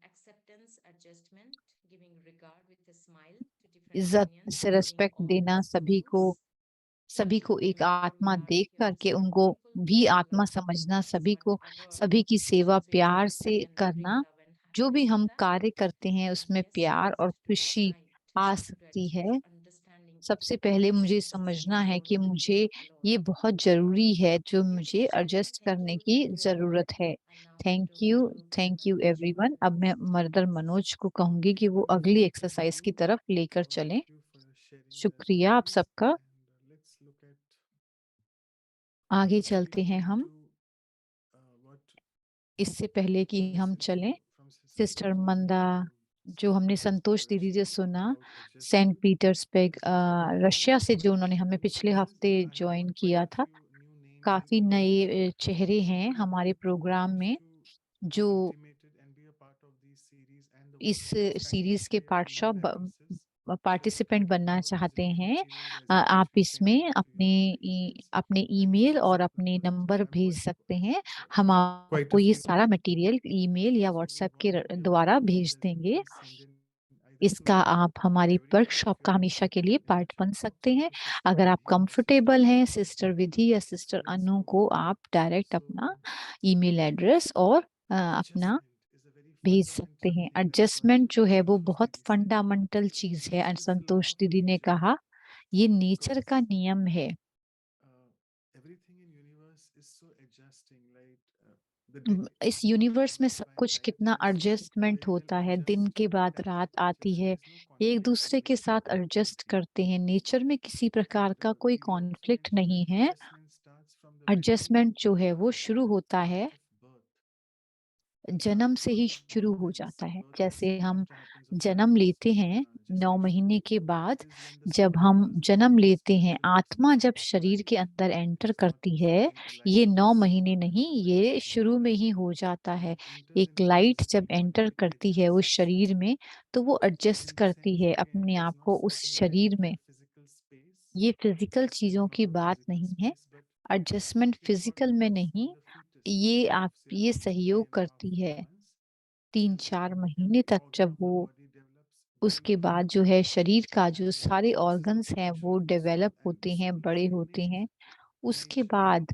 Acceptance, adjustment, giving regard with a smile to different इज्जत opinions, से seeing रिस्पेक्ट all देना, as equals. सभी को एक Remember, we आत्मा are देख here करके to serve उनको people भी with आत्मा love. समझना, So whatever सभी की सेवा actions we प्यार take, से we can bring करना। love and जो भी happiness in हम that. कार्य करते हैं And उसमें yes, we प्यार और have to खुशी decide आ to सकती adjust, है। understanding it सबसे is पहले always मुझे necessary. समझना We है don't कि do मुझे it ये alone. बहुत ज़रूरी है, जो मुझे Beautiful sharing. एडजस्ट Thank करने you. की Thank you, everyone. ज़रूरत है। And now we move to thank Brother you Manoj everyone. for अब the मैं next मर्दर exercise. मनोज को कहूँगी कि वो अगली एक्सरसाइज की तरफ लेकर चलें। शुक्रिया आप सबका। आगे चलते हैं हम। इससे पहले कि हम चलें, सिस्टर मंदा, जो हमने संतोष दीदी से सुना, सेंट पीटर्सबर्ग रशिया से, जो उन्होंने हमें पिछले हफ्ते ज्वाइन किया था। काफी नए चेहरे हैं हमारे प्रोग्राम में जो इस सीरीज के पार्टिसिपेंट बनना चाहते हैं। आप इसमें अपने ईमेल और अपने नंबर भेज सकते हैं। हम आपको ये सारा मटेरियल ईमेल या व्हाट्सएप के द्वारा भेज देंगे। इसका आप हमारी वर्कशॉप का हमेशा के लिए पार्ट बन सकते हैं। अगर आप कंफर्टेबल हैं सिस्टर विधि या सिस्टर अनु को आप डायरेक्ट अपना ईमेल एड्रेस और अपना भेज सकते हैं। एडजस्टमेंट जो है वो बहुत फंडामेंटल चीज है। और संतोष दीदी ने कहा ये नेचर का नियम है। इस यूनिवर्स में सब कुछ कितना एडजस्टमेंट होता है, दिन के बाद रात आती है, एक दूसरे के साथ एडजस्ट करते हैं। नेचर में किसी प्रकार का कोई कॉन्फ्लिक्ट नहीं है। एडजस्टमेंट जो है वो शुरू होता है जन्म से ही शुरू हो जाता है। जैसे हम जन्म लेते हैं 9 महीने के बाद, जब हम जन्म लेते हैं, आत्मा जब शरीर के अंदर एंटर करती है, ये 9 महीने नहीं, ये शुरू में ही हो जाता है। एक लाइट जब एंटर करती है उस शरीर में, तो वो एडजस्ट करती है अपने आप को उस शरीर में। ये फिजिकल चीजों की बात नहीं है। एडजस्टमेंट फिजिकल में नहीं, ये सहयोग करती है 3-4 महीने तक, जब वो उसके बाद जो है शरीर का जो सारे ऑर्गन्स हैं वो डेवलप होते हैं, बड़े होते हैं। उसके बाद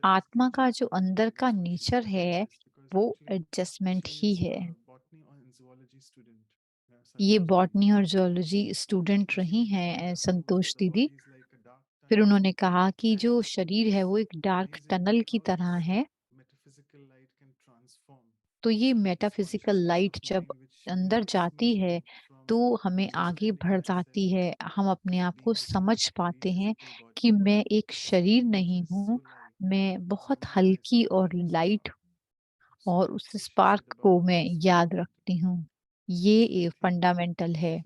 आत्मा का जो अंदर का नेचर है वो एडजस्टमेंट ही है। ये बॉटनी और जूलॉजी स्टूडेंट रही हैं संतोष दीदी। फिर उन्होंने कहा कि जो शरीर है वो एक डार्क टनल की तरह है। तो ये मेटाफिजिकल लाइट जब अंदर जाती है तो हमें आगे बढ़ाती है। हम अपने आप को समझ पाते हैं कि मैं एक शरीर नहीं हूँ, मैं बहुत हल्की और लाइट, और उस स्पार्क को मैं याद रखती हूँ। ये फंडामेंटल है।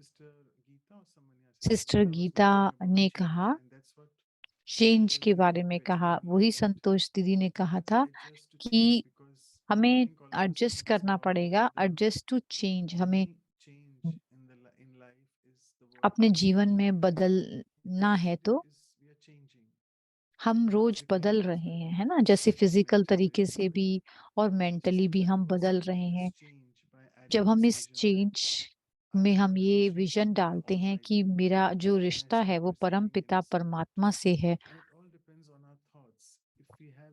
सिस्टर गीता ने कहा, चेंज के बारे में कहा, वही संतोष दीदी ने कहा था कि हमें एडजस्ट करना पड़ेगा, एडजस्ट टू चेंज। हमें अपने जीवन में बदलना है तो हम रोज बदल रहे हैं, है ना? जैसे फिजिकल तरीके से भी और मेंटली भी हम बदल रहे हैं। जब हम इस चेंज में हम ये विजन डालते हैं कि मेरा जो रिश्ता है वो परम पिता परमात्मा से है,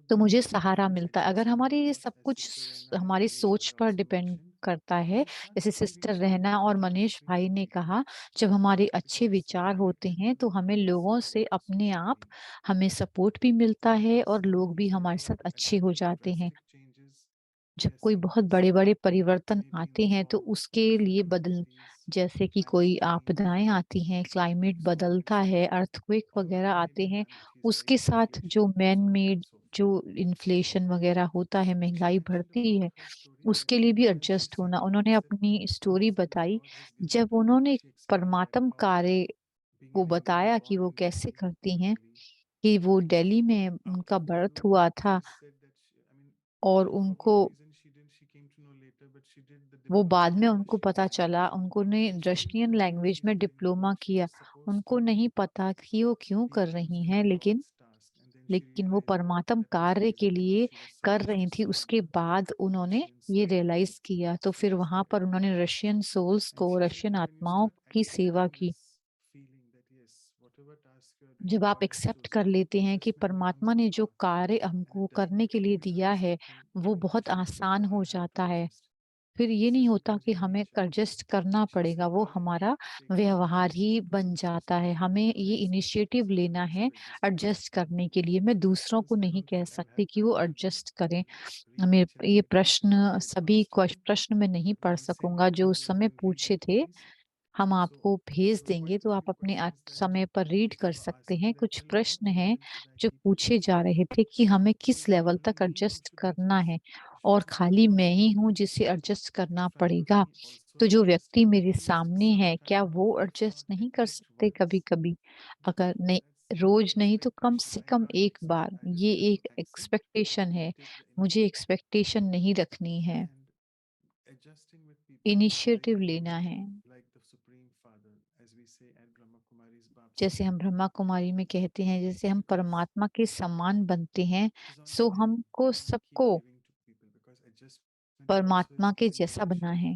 तो मुझे सहारा मिलता है। अगर हमारे ये सब कुछ हमारी सोच पर डिपेंड करता है, जैसे सिस्टर रहना और मनीष भाई ने कहा, जब हमारे अच्छे विचार होते हैं तो हमें लोगों से अपने आप हमें सपोर्ट भी मिलता है और लोग भी हमारे साथ अच्छे हो जाते हैं। जब कोई बहुत बड़े-बड़े परिवर्तन आते हैं तो उसके लिए जैसे कि कोई आपदाएँ आती हैं, क्लाइमेट बदलता है, अर्थक्वेक वगैरह आते हैं, उसके साथ जो मैन मेड जो इन्फ्लेशन वगैरह होता है, महँगाई बढ़ती है, उसके लिए भी एडजस्ट होना। उन्होंने अपनी स्टोरी बताई, जब उन्होंने परमात्म कार्य को बताया कि वो कैसे करती हैं, कि वो दिल्ली में उनका बर्थ हुआ था और उनको वो बाद में उनको पता चला, उन्होंने रशियन लैंग्वेज में डिप्लोमा किया। उनको नहीं पता कि वो क्यों कर रही हैं, लेकिन वो परमात्म कार्य के लिए कर रही थी। उसके बाद उन्होंने ये रियलाइज़ किया, तो फिर वहाँ पर उन्होंने रशियन सोल्स को, रशियन आत्माओं की सेवा की। जब आप एक्सेप्ट कर लेते हैं कि परमात्मा ने जो कार्य हमको करने के लिए दिया है, वो बहुत आसान हो जाता है। फिर ये नहीं होता कि हमें एडजस्ट करना पड़ेगा, वो हमारा व्यवहार ही बन जाता है। हमें ये इनिशिएटिव लेना है एडजस्ट करने के लिए। मैं दूसरों को नहीं कह सकती कि वो एडजस्ट करें। मैं ये प्रश्न सभी प्रश्न मैं नहीं पढ़ सकूँगा जो उस समय पूछे थे। हम आपको भेज देंगे तो आप अपने समय पर रीड कर सकते हैं। कुछ प्रश्न हैं जो पूछे जा रहे थे कि हमें किस लेवल तक एडजस्ट करना है, और खाली मैं ही हूँ जिसे एडजस्ट करना पड़ेगा। तो जो व्यक्ति मेरे सामने है, क्या वो एडजस्ट नहीं कर सकते कभी-कभी? अगर नहीं, रोज नहीं तो कम से कम एक बार। ये एक एक्सपेक्टेशन है। मुझे एक्सपेक्टेशन नहीं रखनी है। इनिशिएटिव लेना है। जैसे हम ब्रह्मा कुमारी में कहते हैं, जैसे हम परमात्मा के समान बनते हैं, सो हमको सबको परमात्मा के जैसा बनना है।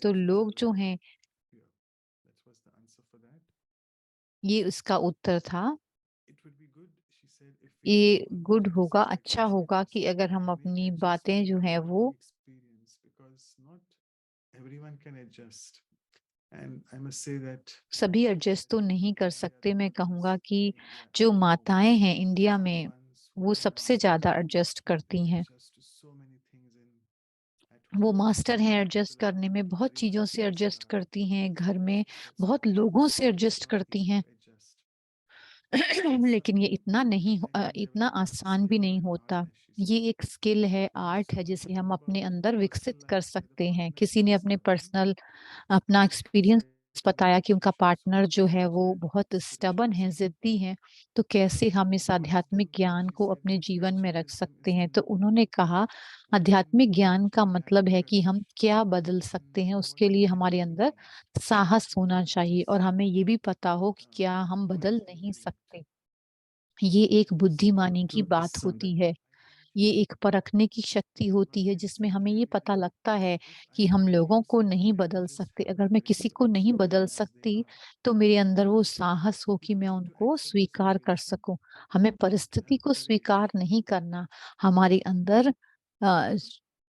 तो लोग जो हैं Yeah, that was the answer for that. ये उसका उत्तर था। it would be good, she said, if we ये can work गुड on होगा, our अच्छा होगा कि expectations अगर हम and make अपनी बातें adjustment जो हैं a वो learning experience, because not everyone can adjust. And I must say that सभी एडजस्ट तो नहीं कर they are सकते। the मैं mothers कहूँगा कि who, yeah, जो at home माताएँ हैं इंडिया are the में, ones who वो are सबसे masters ज़्यादा in एडजस्ट करती हैं। adjust to so many things in at वो home. मास्टर हैं एडजस्ट People are करने में, बहुत very चीज़ों से experienced एडजस्ट now. करती हैं, घर में So that's बहुत why लोगों से it's एडजस्ट not करती easy हैं। to adjust. It's लेकिन ये something इतना नहीं genuinely a इतना very आसान भी skill नहीं and art, होता। as she ये said. एक स्किल है, आर्ट So है, when जिसे we हम talk अपने about अंदर personal विकसित कर life, where the सकते हैं। partner किसी ने shares अपने the home, पर्सनल अपना she एक्सपीरियंस said बताया that कि उनका she should पार्टनर also जो है share वो that बहुत स्टबन है, spirituality. ज़िद्दी हैं, तो कैसे हम इस What is the आध्यात्मिक way ज्ञान she को said अपने that जीवन में रख spiritualism सकते is हैं? the तो उन्होंने कहा, आध्यात्मिक ज्ञान का मतलब है कि हम क्या बदल सकते हैं, उसके लिए हमारे अंदर साहस होना चाहिए और हमें ये भी पता हो कि क्या हम बदल नहीं सकते। ये एक बुद्धिमानी की बात होती है। ये एक परखने की शक्ति होती है, जिसमें हमें ये पता लगता है कि हम लोगों को नहीं बदल सकते। अगर मैं किसी को नहीं बदल सकती, तो मेरे अंदर वो साहस हो कि मैं उनको स्वीकार कर सकूँ। हमें परिस्थिति को स्वीकार नहीं करना, हमारे अंदर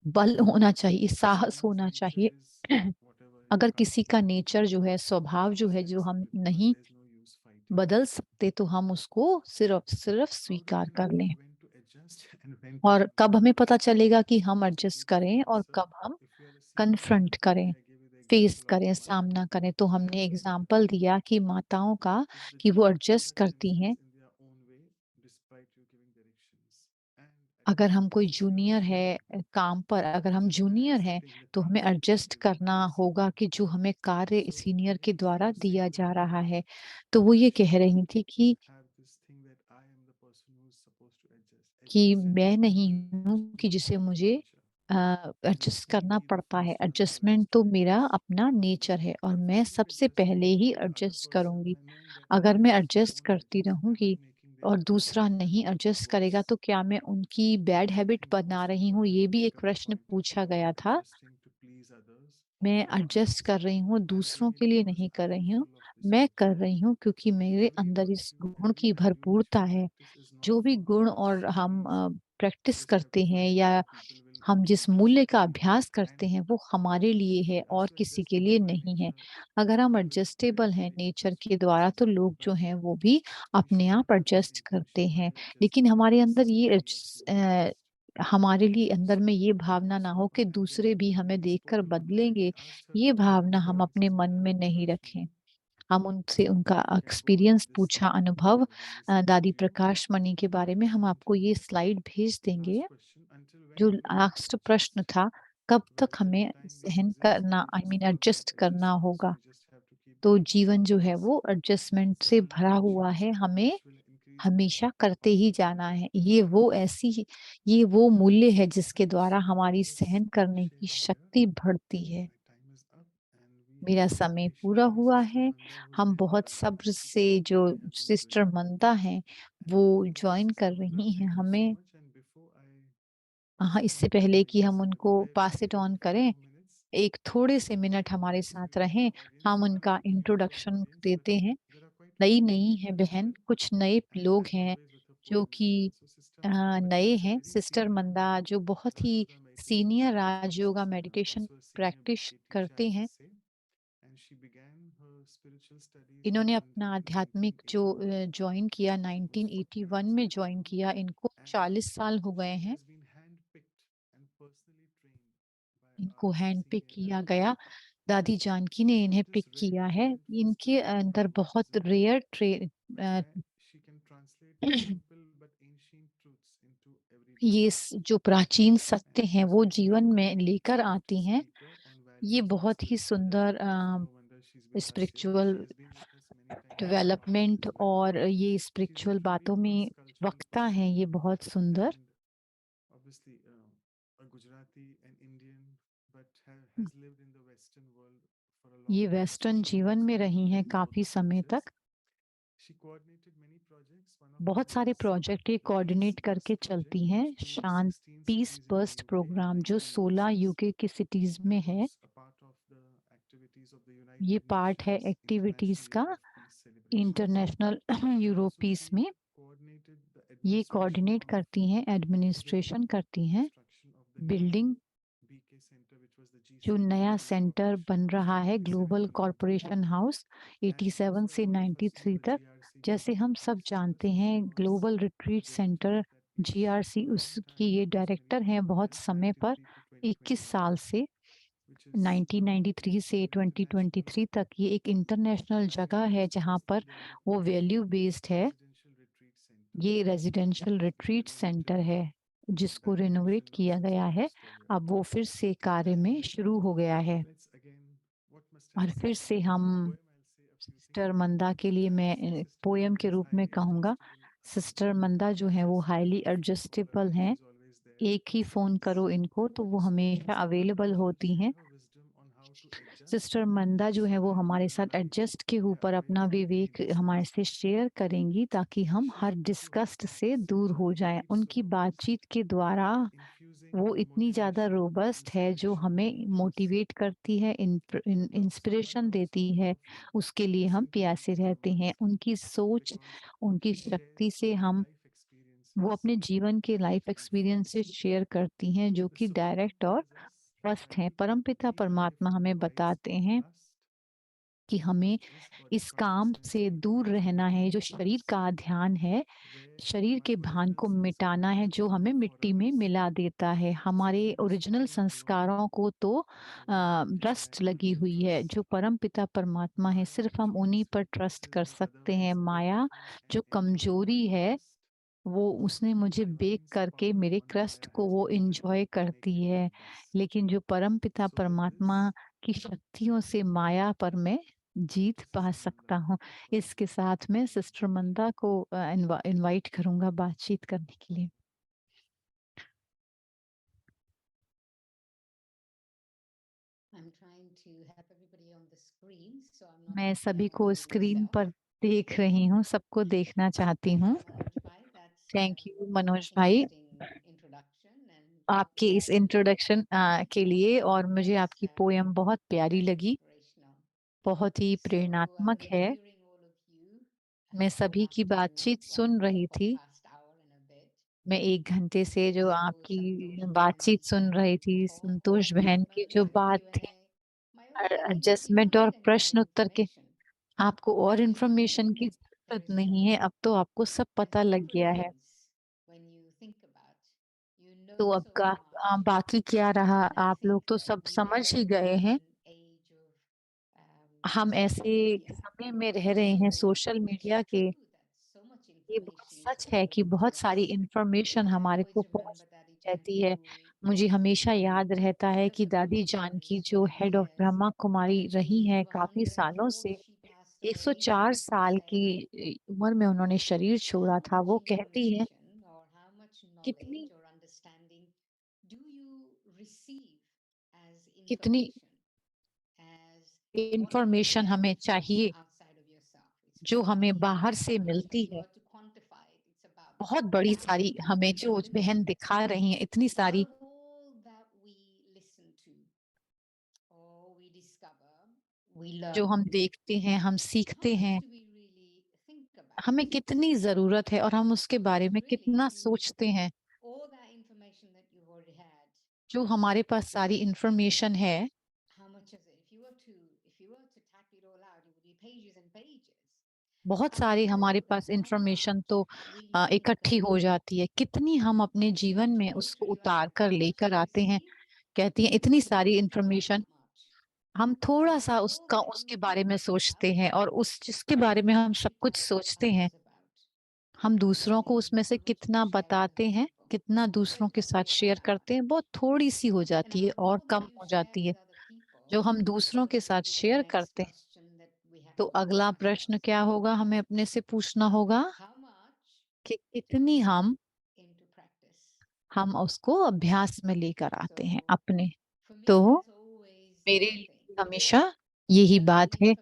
बल होना चाहिए, साहस होना चाहिए। अगर किसी का नेचर जो है, स्वभाव जो है, जो हम नहीं बदल सकते, तो हम उसको सिर्फ स्वीकार कर लें। और कब हमें पता चलेगा कि हम एडजस्ट करें और कब हम कन्फ्रंट करें, फेस करें, सामना करें। तो हमने एग्जाम्पल दिया कि माताओं का, कि वो एडजस्ट करती हैं। अगर हम कोई जूनियर है काम पर, अगर हम जूनियर हैं, तो हमें एडजस्ट करना होगा कि जो हमें कार्य सीनियर के द्वारा दिया जा रहा है। तो वो ये कह रही थी कि मैं नहीं हूँ कि जिसे मुझे एडजस्ट करना पड़ता है। एडजस्टमेंट तो मेरा अपना नेचर है और मैं सबसे पहले ही एडजस्ट करूँगी। अगर मैं एडजस्ट करती रहूँगी और दूसरा नहीं एडजस्ट करेगा, तो क्या मैं उनकी बैड हैबिट बना रही हूँ? ये भी एक प्रश्न पूछा गया था। मैं एडजस्ट कर रही हूँ, दूसरों के लिए नहीं कर रही हूँ। मैं कर रही हूँ क्योंकि मेरे अंदर इस गुण की भरपूरता है। जो भी गुण और हम प्रैक्टिस करते हैं या हम जिस मूल्य का अभ्यास करते हैं, वो हमारे लिए है और किसी के लिए नहीं है। अगर हम एडजस्टेबल हैं नेचर के द्वारा, तो लोग जो हैं वो भी अपने आप एडजस्ट करते हैं। लेकिन हमारे अंदर ये हमारे लिए अंदर में ये भावना ना हो कि दूसरे भी हमें देखकर बदलेंगे, ये भावना हम अपने मन में नहीं रखें। हम उनसे उनका एक्सपीरियंस पूछा, अनुभव दादी प्रकाश मणि के बारे में। हम आपको ये स्लाइड भेज देंगे। जो लास्ट प्रश्न था, कब तक हमें सहन करना, आई मीन एडजस्ट करना होगा? तो जीवन जो है वो एडजस्टमेंट से भरा हुआ है, हमें हमेशा करते ही जाना है। ये वो मूल्य है जिसके द्वारा हमारी सहन करने की शक्ति बढ़ती है। मेरा समय पूरा हुआ है। हम बहुत सब्र से, जो सिस्टर मंदा हैं, वो जॉइन कर रही हैं हमें। हाँ, इससे पहले कि हम उनको पास इट ऑन करें, एक थोड़े से मिनट हमारे साथ रहें, हम उनका इंट्रोडक्शन देते हैं। नई है बहन, कुछ नए लोग हैं जो कि नए हैं। सिस्टर मंदा जो बहुत ही सीनियर राज योगा मेडिटेशन प्रैक्टिस करते हैं। इन्होंने अपना आध्यात्मिक जो ज्वाइन किया 1981 में ज्वाइन किया। इनको 40 साल हो गए हैं। इनको हैंड पिक किया गया। दादी जानकी ने इन्हें पिक किया है। इनके अंदर बहुत रेयर जो प्राचीन सत्य हैं वो जीवन में लेकर आती हैं। ये बहुत ही सुंदर स्पिरिचुअल डेवलपमेंट और ये स्पिरिचुअल बातों में वक्ता हैं, ये बहुत सुंदर। ये वेस्टर्न जीवन में रही हैं काफी समय तक। बहुत सारे प्रोजेक्ट ये कोऑर्डिनेट करके चलती हैं। शांत पीस बर्स्ट प्रोग्राम जो 16 यूके की सिटीज में है, ये पार्ट है एक्टिविटीज का। इंटरनेशनल यूरोपीस में ये कोऑर्डिनेट करती हैं, एडमिनिस्ट्रेशन करती हैं बिल्डिंग जो नया सेंटर बन रहा है ग्लोबल कॉरपोरेशन हाउस 87 से 93 तक। जैसे हम सब जानते हैं ग्लोबल रिट्रीट सेंटर GRC उसकी ये डायरेक्टर हैं बहुत समय पर 21 साल से 1993 से 2023 तक। ये एक इंटरनेशनल जगह है जहाँ पर वो वैल्यू बेस्ड है। ये रेजिडेंशियल रिट्रीट सेंटर है जिसको रिनोवेट किया गया है। अब वो फिर से कार्य में शुरू हो गया है। और फिर से हम सिस्टर मंदा के लिए मैं पोयम के रूप में कहूँगा। सिस्टर मंदा जो है वो हाईली एडजस्टेबल हैं। एक ही फ़ोन करो इनको तो वो हमेशा अवेलेबल होती हैं। सिस्टर मंदा जो है वो हमारे साथ एडजस्ट के ऊपर अपना विवेक हमारे से शेयर करेंगी ताकि हम हर डिस्कस्ट से दूर हो जाएं। उनकी बातचीत के द्वारा वो इतनी ज़्यादा रोबस्ट है जो हमें मोटिवेट करती है, इंस्पिरेशन देती है। उसके लिए हम प्यासे रहते हैं। उनकी सोच, उनकी शक्ति से हम वो अपने जीवन के लाइफ एक्सपीरियंस से शेयर करती हैं जो कि डायरेक्ट और स्पष्ट हैं। परमपिता परमात्मा हमें बताते हैं कि हमें इस काम से दूर रहना है जो शरीर का ध्यान है, शरीर के भान को मिटाना है जो हमें मिट्टी में मिला देता है। हमारे ओरिजिनल संस्कारों को तो रस्ट लगी हुई है। जो परम पिता परमात्मा है सिर्फ हम उन्हीं पर ट्रस्ट कर सकते हैं। माया जो कमजोरी है वो उसने मुझे बेक करके मेरे क्रस्ट को वो एंजॉय करती है। लेकिन जो परम पिता परमात्मा की शक्तियों से माया पर मैं जीत पा सकता हूँ। इसके साथ में सिस्टर मंदा को इनवाइट करूंगा बातचीत करने के लिए। मैं सभी को स्क्रीन पर देख रही हूँ, सबको देखना चाहती हूँ। थैंक यू मनोज भाई आपके इस इंट्रोडक्शन के लिए। और मुझे आपकी पोयम बहुत प्यारी लगी, बहुत ही प्रेरणात्मक है। मैं सभी की बातचीत सुन रही थी। मैं 1 घंटे से जो आपकी बातचीत सुन रही थी, संतोष बहन की जो बात थी, एडजस्टमेंट और प्रश्न उत्तर के, आपको और इन्फॉर्मेशन की जरूरत नहीं है, अब तो आपको सब पता लग गया है। तो अब का बाकी क्या रहा, आप लोग तो सब समझ ही गए हैं। हम ऐसे समय में रह रहे हैं सोशल मीडिया के, ये बहुत सच है कि बहुत सारी इंफॉर्मेशन हमारे को पहुंच रहती है। मुझे हमेशा याद रहता है कि दादी जानकी जो हेड ऑफ ब्रह्मा कुमारी रही हैं काफी सालों से, 104 साल की उम्र में उन्होंने शरीर छोड़ा था। वो कहती है कितनी कितनी इंफॉर्मेशन हमें चाहिए जो हमें बाहर से मिलती है। बहुत बड़ी सारी हमें जो बहन दिखा रही हैं, इतनी सारी जो हम देखते हैं, हम सीखते हैं, हमें कितनी जरूरत है और हम उसके बारे में कितना सोचते हैं। जो हमारे पास सारी इंफॉर्मेशन है, बहुत सारी हमारे पास इंफॉर्मेशन तो इकट्ठी हो जाती है। कितनी हम अपने जीवन में उसको उतार कर लेकर आते हैं। कहती हैं इतनी सारी इंफॉर्मेशन, हम थोड़ा सा उसके बारे में सोचते हैं और उस जिसके बारे में हम सब कुछ सोचते हैं, हम दूसरों को उसमें से कितना बताते हैं, कितना दूसरों के साथ शेयर करते हैं, बहुत थोड़ी सी हो जाती है और कम हो जाती है जो हम दूसरों के साथ शेयर करते हैं। तो अगला प्रश्न क्या होगा, हमें अपने से पूछना होगा कि कितनी हम उसको अभ्यास में लेकर आते हैं अपने। तो मेरे लिए हमेशा यही बात है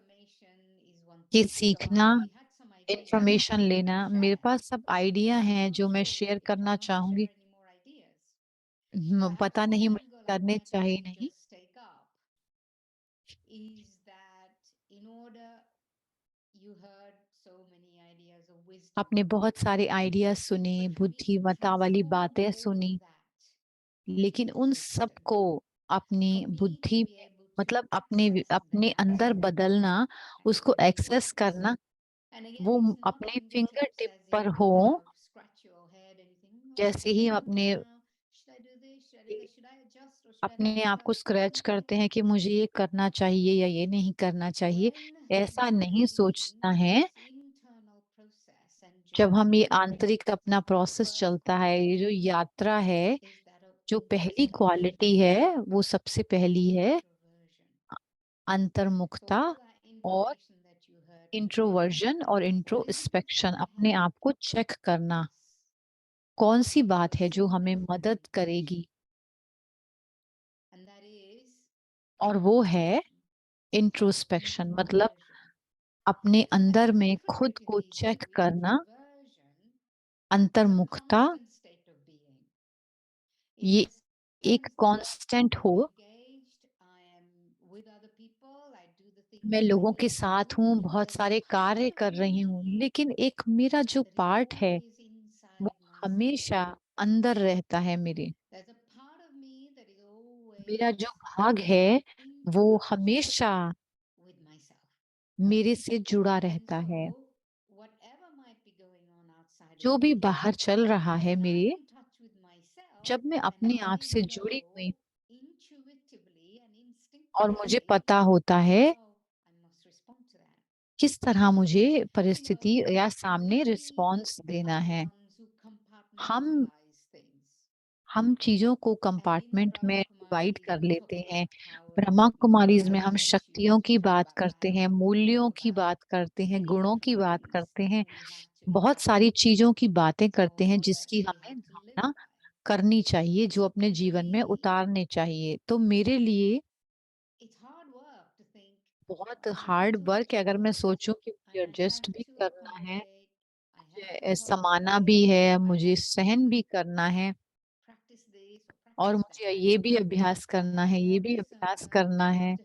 कि सीखना, इंफॉर्मेशन लेना। मेरे पास सब आइडिया हैं जो मैं शेयर करना चाहूंगी। पता नहीं मुझे करने चाहिए नहीं। आपने बहुत सारे आइडियाज सुने, बुद्धिमत्ता वाली बातें सुनी, लेकिन उन सबको अपनी बुद्धि में मतलब अपने अंदर बदलना, उसको एक्सेस करना, वो अपने फिंगर टिप पर हो। जैसे ही हम अपने आप को स्क्रैच करते हैं कि मुझे ये करना चाहिए या ये नहीं करना चाहिए, ऐसा नहीं सोचना है। जब हम ये आंतरिक अपना प्रोसेस चलता है, ये जो यात्रा है, जो पहली क्वालिटी है वो सबसे पहली है अंतर्मुखता और इंट्रोवर्जन और इंट्रोस्पेक्शन, अपने आप को चेक करना कौन सी बात है जो हमें मदद करेगी, और वो है इंट्रोस्पेक्शन, मतलब अपने अंदर में खुद को चेक करना। अंतर्मुखता ये एक कांस्टेंट हो। मैं लोगों के साथ हूँ, बहुत सारे कार्य कर रही हूँ, लेकिन एक मेरा जो पार्ट है वो हमेशा अंदर रहता है मेरे। मेरा जो भाग है वो हमेशा मेरे से जुड़ा रहता है। जो भी बाहर चल रहा है मेरे, जब मैं अपने आप से जुड़ी हुई और मुझे पता होता है किस तरह मुझे परिस्थिति या सामने रिस्पॉन्स देना है। हम हम चीजों को कंपार्टमेंट में डिवाइड कर लेते हैं। ब्रह्मा कुमारीज में हम शक्तियों की बात करते हैं, मूल्यों की बात करते हैं, गुणों की बात करते हैं, बहुत सारी चीजों की बातें करते हैं जिसकी हमें धारणा करनी चाहिए, जो अपने जीवन में उतारने चाहिए। तो मेरे लिए बहुत हार्ड वर्क है। अगर मैं सोचूं कि मुझे एडजस्ट भी करना है, मुझे समाना भी है, मुझे सहन भी करना है, और मुझे ये भी अभ्यास करना है, ये भी अभ्यास करना है,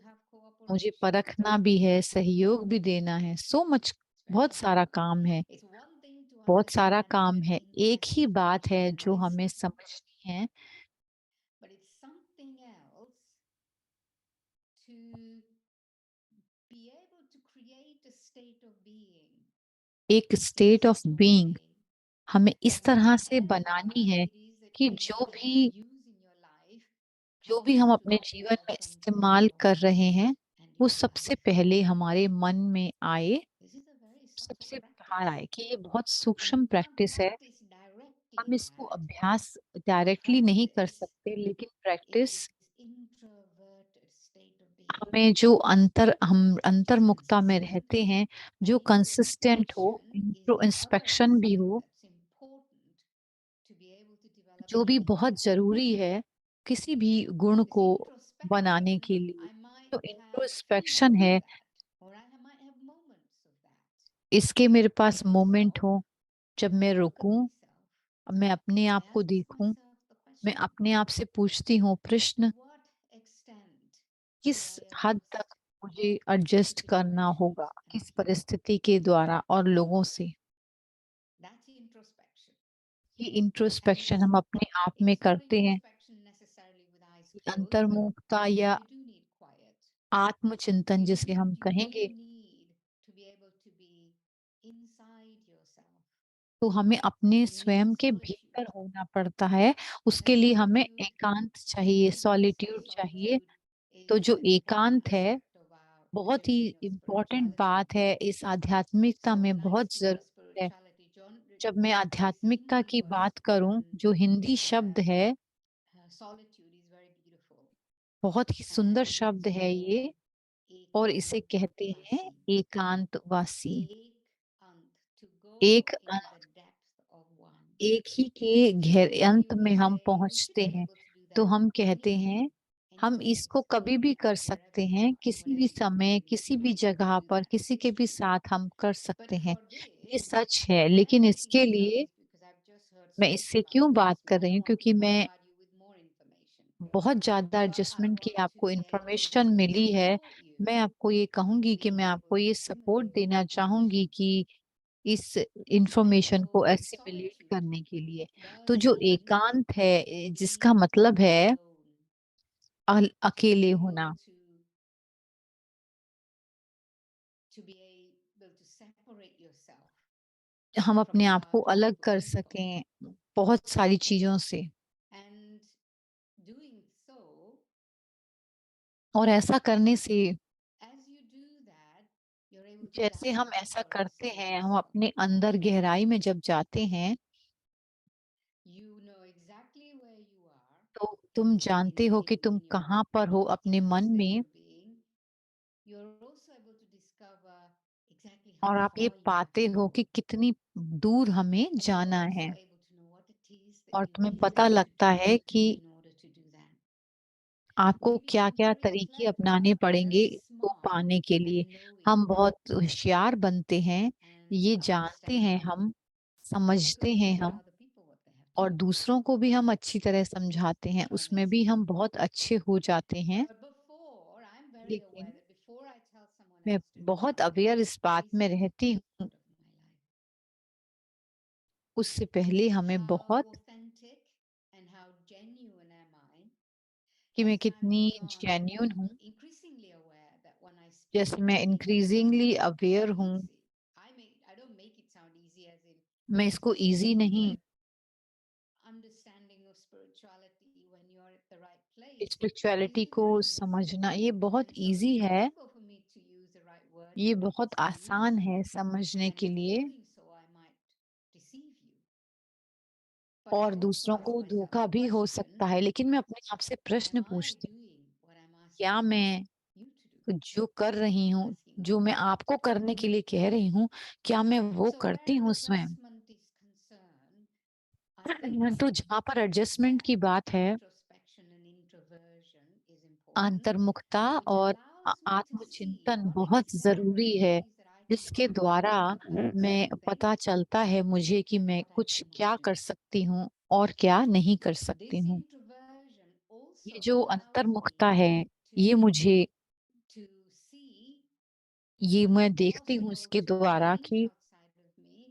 मुझे परखना भी है, सहयोग भी देना है, सो मच, बहुत सारा काम है, बहुत सारा काम है। एक ही बात है जो हमें समझनी है, एक स्टेट ऑफ बीइंग हमें इस तरह से बनानी है कि जो भी हम अपने जीवन में इस्तेमाल कर रहे हैं, वो सबसे पहले हमारे मन में आए, सबसे बाहर आए। कि ये बहुत सूक्ष्म प्रैक्टिस है। हम इसको अभ्यास डायरेक्टली नहीं कर सकते, लेकिन प्रैक्टिस हमें जो हम अंतर्मुखता में रहते हैं, जो कंसिस्टेंट हो, इंट्रो इंस्पेक्शन भी हो, जो भी बहुत जरूरी है किसी भी गुण को बनाने के लिए। तो इंट्रोस्पेक्शन है, इसके मेरे पास मोमेंट हो जब मैं रुकूं, मैं अपने आप को देखूं, मैं अपने आप से पूछती हूँ, प्रश्न किस हद तक मुझे एडजस्ट करना होगा, किस परिस्थिति के द्वारा और लोगों से। ये इंट्रोस्पेक्शन हम अपने आप में करते हैं। अंतर्मुखता या आत्मचिंतन जिसे हम कहेंगे, तो हमें अपने स्वयं के भीतर होना पड़ता है। उसके लिए हमें एकांत चाहिए, सॉलिट्यूड चाहिए। तो जो एकांत है, बहुत ही इम्पोर्टेंट बात है, इस आध्यात्मिकता में बहुत जरूरी है। जब मैं आध्यात्मिकता की बात करूं, जो हिंदी शब्द है, बहुत ही सुंदर शब्द है ये, और इसे कहते हैं एकांतवासी। एक एक ही के अंत में हम पहुंचते हैं। तो हम कहते हैं, हम इसको कभी भी कर सकते हैं, किसी भी समय, किसी भी जगह पर, किसी के भी साथ हम कर सकते हैं। ये सच है, लेकिन इसके लिए मैं इससे क्यों बात कर रही हूँ, क्योंकि मैं बहुत ज्यादा एडजस्टमेंट की आपको इंफॉर्मेशन मिली है। मैं आपको ये कहूंगी कि मैं आपको ये सपोर्ट देना चाहूंगी कि इस इंफॉर्मेशन को So एसिमिलेट solitude करने के लिए। तो does जो mean एकांत है जिसका being मतलब है alone, अकेले able होना, to be able to separate yourself हम from अपने a आप को large अलग group of कर people. सकें बहुत सारी चीजों से। And doing so, और ऐसा करने से as you do that, you're able to जैसे हम dive ऐसा deeper करते inside हैं, हम yourself. अपने अंदर गहराई में जब जाते हैं You know exactly where you are तो तुम जानते हो कि तुम कहाँ पर हो अपने मन में, you're also able to discover exactly how और आप ये far you have पाते to हो go. कि कितनी दूर हमें And you're जाना also है, able to know what it is that और you तुम्हें really पता need to लगता do है कि in order to do that. आपको We क्या become क्या very तरीके clever, अपनाने पड़ेंगे very इसको smart पाने के at लिए। knowing हम बहुत होशियार बनते हैं, and ये जानते हैं, understanding, हम समझते particularly हैं telling हम, other people what they have to और do. दूसरों को भी हम अच्छी तरह समझाते हैं, If that उसमें makes भी sense. हम बहुत अच्छे हो जाते हैं। But before, I'm very लेकिन aware that before I tell someone मैं else to do बहुत something, अवेयर इस बात I में see रहती a हूँ, part of my life. उससे पहले हमें How बहुत authentic and how genuine am I? कि मैं As time कितनी goes on, I genuine become हूँ। increasingly aware that when I speak, जैसे मैं it doesn't increasingly sound aware हूँ, easy. I don't make it sound easy as in मैं इसको easy नहीं, understanding of spirituality when you're at the right place. Spirituality Is को very easy. समझना ये बहुत And so इजी it's है, difficult for me to use the right words ये and बहुत to use आसान them. है समझने And के in लिए, doing so, I might deceive you. But I और also दूसरों ask को myself धोखा the भी हो question, सकता है। लेकिन मैं अपने आप से प्रश्न am I पूछती हूँ, doing what I'm क्या asking मैं you to do? जो कर रही हूँ, Asking जो मैं others to do. आपको करने के लिए कह रही हूँ, क्या मैं वो So करती where हूँ स्वयं? adjustment is concerned, I think तो जहाँ पर एडजस्टमेंट की बात है, introspection and introversion is important, अंतर्मुखता which और allows me to see आत्मचिंतन what बहुत जरूरी exactly है, it is that I can जिसके do द्वारा मैं to पता think चलता है मुझे कि and मैं what I कुछ cannot क्या do. कर सकती हूँ और क्या नहीं कर सकती This हूँ। introversion also ये जो allows अंतर्मुखता me है, ये मुझे, to see ये what is मैं देखती हूँ possible इसके to द्वारा change कि outside of me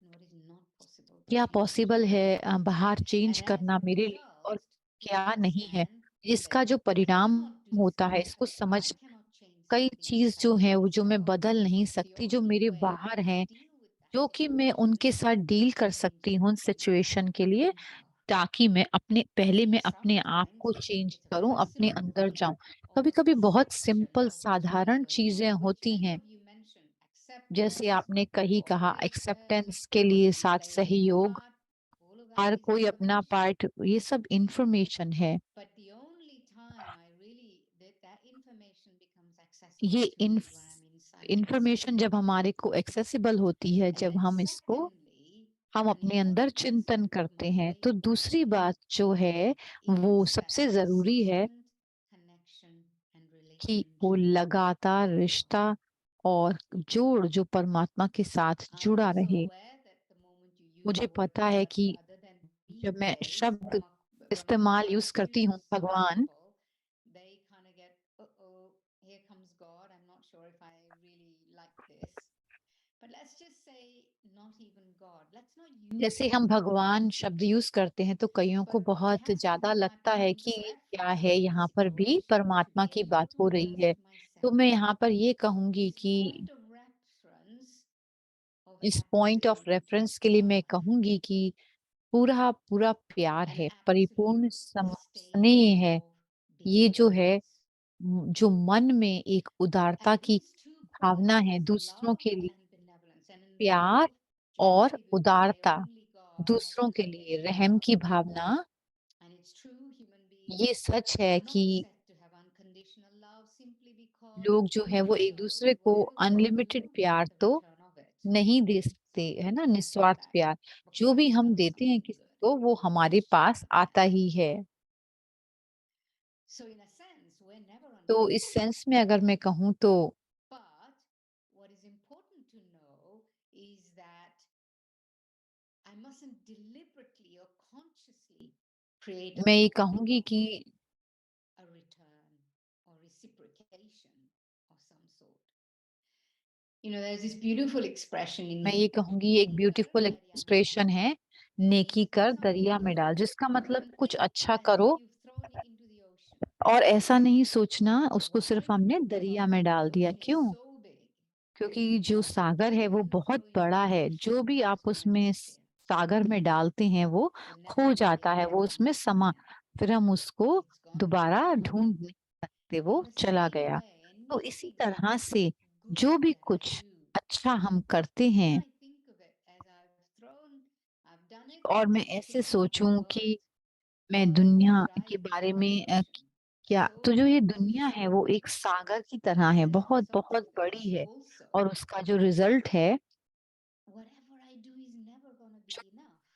and what is not possible to क्या change. पॉसिबल है बाहर चेंज And as करना a मेरे लिए और result, we क्या नहीं है। understand इसका that जो I परिणाम cannot do होता है, इसको something, समझ I cannot change कई something चीज outside जो of है वो जो मैं myself. बदल नहीं The सकती, जो only मेरे way बाहर I हैं, deal with that जो कि मैं उनके साथ situation डील is कर to change सकती हूँ उन something सिचुएशन के within लिए, myself. ताकि मैं पहले मैं अपने आप Sometimes को चेंज it's a करूं, very अपने simple अंदर जाऊं। or कभी कभी बहुत perception simple of what is साधारण going चीजें on, which होती many हैं, of you mentioned, जैसे acceptance, आपने कही कहा cooperation, एक्सेप्टेंस के लिए साथ playing your सहयोग, part, all of that her is कोई अपना information. पार्ट, ये सब इंफॉर्मेशन है। But the only time I really that information becomes accessible ये to me is when I'm inside information myself. जब हमारे को एक्सेसिबल होती है, And जब then हम इसको secondly, हम an अपने अंदर important चिंतन aspect of करते हैं, तो motivational दूसरी बात जो है वो is सबसे that जरूरी है consistent connection and कि वो relationship. लगातार रिश्ता और जोड़ जो परमात्मा के साथ I'm जुड़ा also रहे। aware that the moment you use मुझे the पता word है कि other than जब मैं these days, शब्द when my इस्तेमाल यूज clients करती use हूँ this to भगवान, people, they kind of get, uh-oh, here comes God. I'm not sure if I really like this. But let's just say not even God. Let's not use जैसे that हम word. भगवान शब्द use करते हैं तो कईयों को But what बहुत has to ज्यादा be my लगता है point कि of ये क्या reference है, in यहाँ this पर भी situation परमात्मा की today बात is हो to रही है। ask तो myself, मैं यहाँ पर ये कहूंगी this कि point of reference of इस पॉइंट ऑफ absolute रेफरेंस के लिए मैं love कहूंगी कि पूरा पूरा प्यार and है, परिपूर्ण absolute state स्नेह है, of ये जो है benevolence. जो मन में एक उदारता And की these two भावना है qualities, दूसरों love के लिए, and benevolence, and in प्यार love, और generally we would say उदारता, only God has दूसरों के shown this लिए to रहम us. की भावना, And it's true, human beings ये सच है are कि not set to have unconditional love simply because लोग जो है वो we एक know दूसरे that को whatever we unlimited do, we प्यार get a तो return of it. नहीं दे सकते, Some है ना, people don't get निस्वार्थ that प्यार because जो भी someone's हम done देते हैं something किसी good. को वो हमारे पास आता ही है। So in a sense, we're never तो ungrateful. इस सेंस में अगर मैं कहूँ तो But what is important to know is that I mustn't deliberately or consciously create a मैं ये cycle कहूंगी of कि a return or reciprocation of some sort. there's this beautiful expression in मैं ये कहूंगी एक ब्यूटीफुल एक्सप्रेशन है, नेकी कर दरिया में डाल, जिसका मतलब कुछ अच्छा करो और ऐसा नहीं सोचना उसको सिर्फ हमने दरिया में डाल दिया। क्यों? क्योंकि जो सागर है वो बहुत बड़ा है, जो भी आप उसमें सागर में डालते हैं वो खो जाता है, वो उसमें समा, फिर हम उसको दोबारा ढूंढ नहीं सकते, वो चला गया। तो इसी तरह से जो भी कुछ अच्छा हम करते हैं और मैं ऐसे सोचूं कि मैं दुनिया के बारे में क्या, तो जो ये दुनिया है वो एक सागर की तरह है, बहुत बहुत बड़ी है, और उसका जो रिजल्ट है जो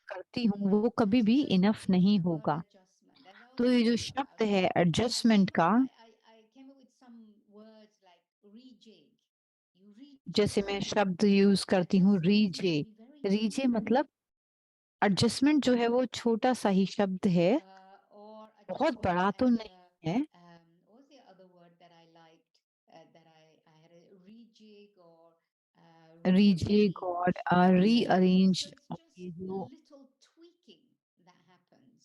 करती हूँ वो कभी भी इनफ नहीं होगा। तो ये जो शब्द है एडजस्टमेंट का, जैसे मैं शब्द यूज करती हूँ रीजे, रीजे मतलब एडजस्टमेंट जो है वो छोटा सा ही शब्द है, बहुत बड़ा तो नहीं है। what was the other word that I liked? That I had a rejig or रीजे rearrange. God So rearrange, it's ये just जो little tweaking that happens.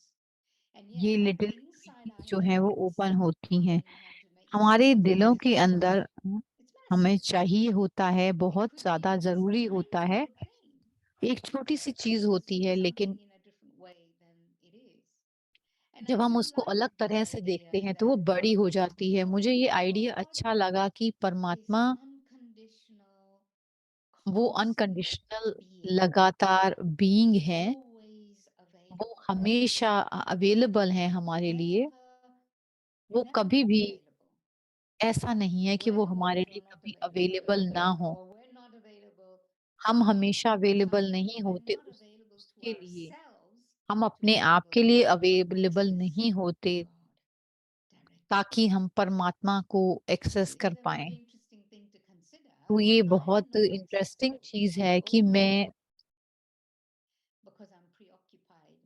And ये yet, लिटिल inside our जो है वो heads, ओपन होती हैं when we have to make हमारे sense of दिलों के this, अंदर। it's हमें massive. चाहिए होता है, It बहुत could be ज्यादा this जरूरी होता tiny है, little pain. एक छोटी सी चीज To होती see है, something लेकिन in a different way than it is. And I जब हम just उसको like अलग this तरह से देखते idea हैं तो वो that बड़ी हो जाती है। मुझे ये आइडिया God अच्छा लगा कि is परमात्मा unconditional, वो constant अनकंडीशनल being, लगातार बीइंग है, always वो available, हमेशा अवेलेबल है हमारे लिए। never, वो never कभी not भी available. ऐसा नहीं है कि वो We're हमारे always लिए not कभी available, अवेलेबल ना हो। or we're not available हम to हमेशा अवेलेबल sometimes नहीं we're होते not available to उसके लिए, ourselves हम to अपने be आप able के लिए to अवेलेबल access नहीं होते God directly. ताकि हम परमात्मा को एक्सेस Isn't कर it a पाएं। very interesting thing to consider तो that ये I am बहुत not इंटरेस्टिंग चीज accessible है कि मैं, because I'm preoccupied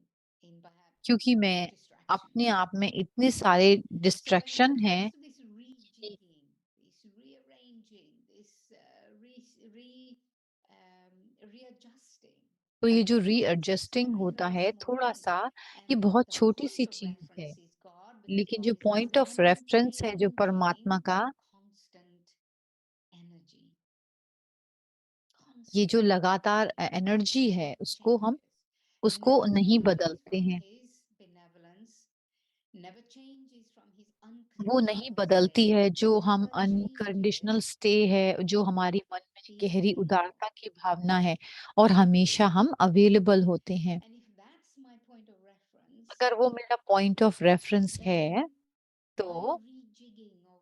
in perhaps क्योंकि मैं अपने distractions? आप में इतने सारे So when it distraction comes हैं to this कि rejigging, this rearranging, this readjusting, तो ये जो it's just रीएडजस्टिंग very, होता very है small थोड़ा thing. सा, ये And बहुत the छोटी सी point of चीज है, reference is God because लेकिन God जो is this point of reference है जो परमात्मा unchanging, का, constant energy. ये जो Constant. लगातार एनर्जी है Never उसको हम changes. उसको Never नहीं changes बदलते from हैं, his benevolence, never changes from his वो नहीं unconditional बदलती state, है। जो हम never अनकंडीशनल changes. स्टे है, जो हमारी मन में He's गहरी available. उदारता की भावना है, और हमेशा हम अवेलेबल होते हैं। And if that's my point of reference, अगर वो मेरा पॉइंट ऑफ रेफरेंस then है, my तो rejigging of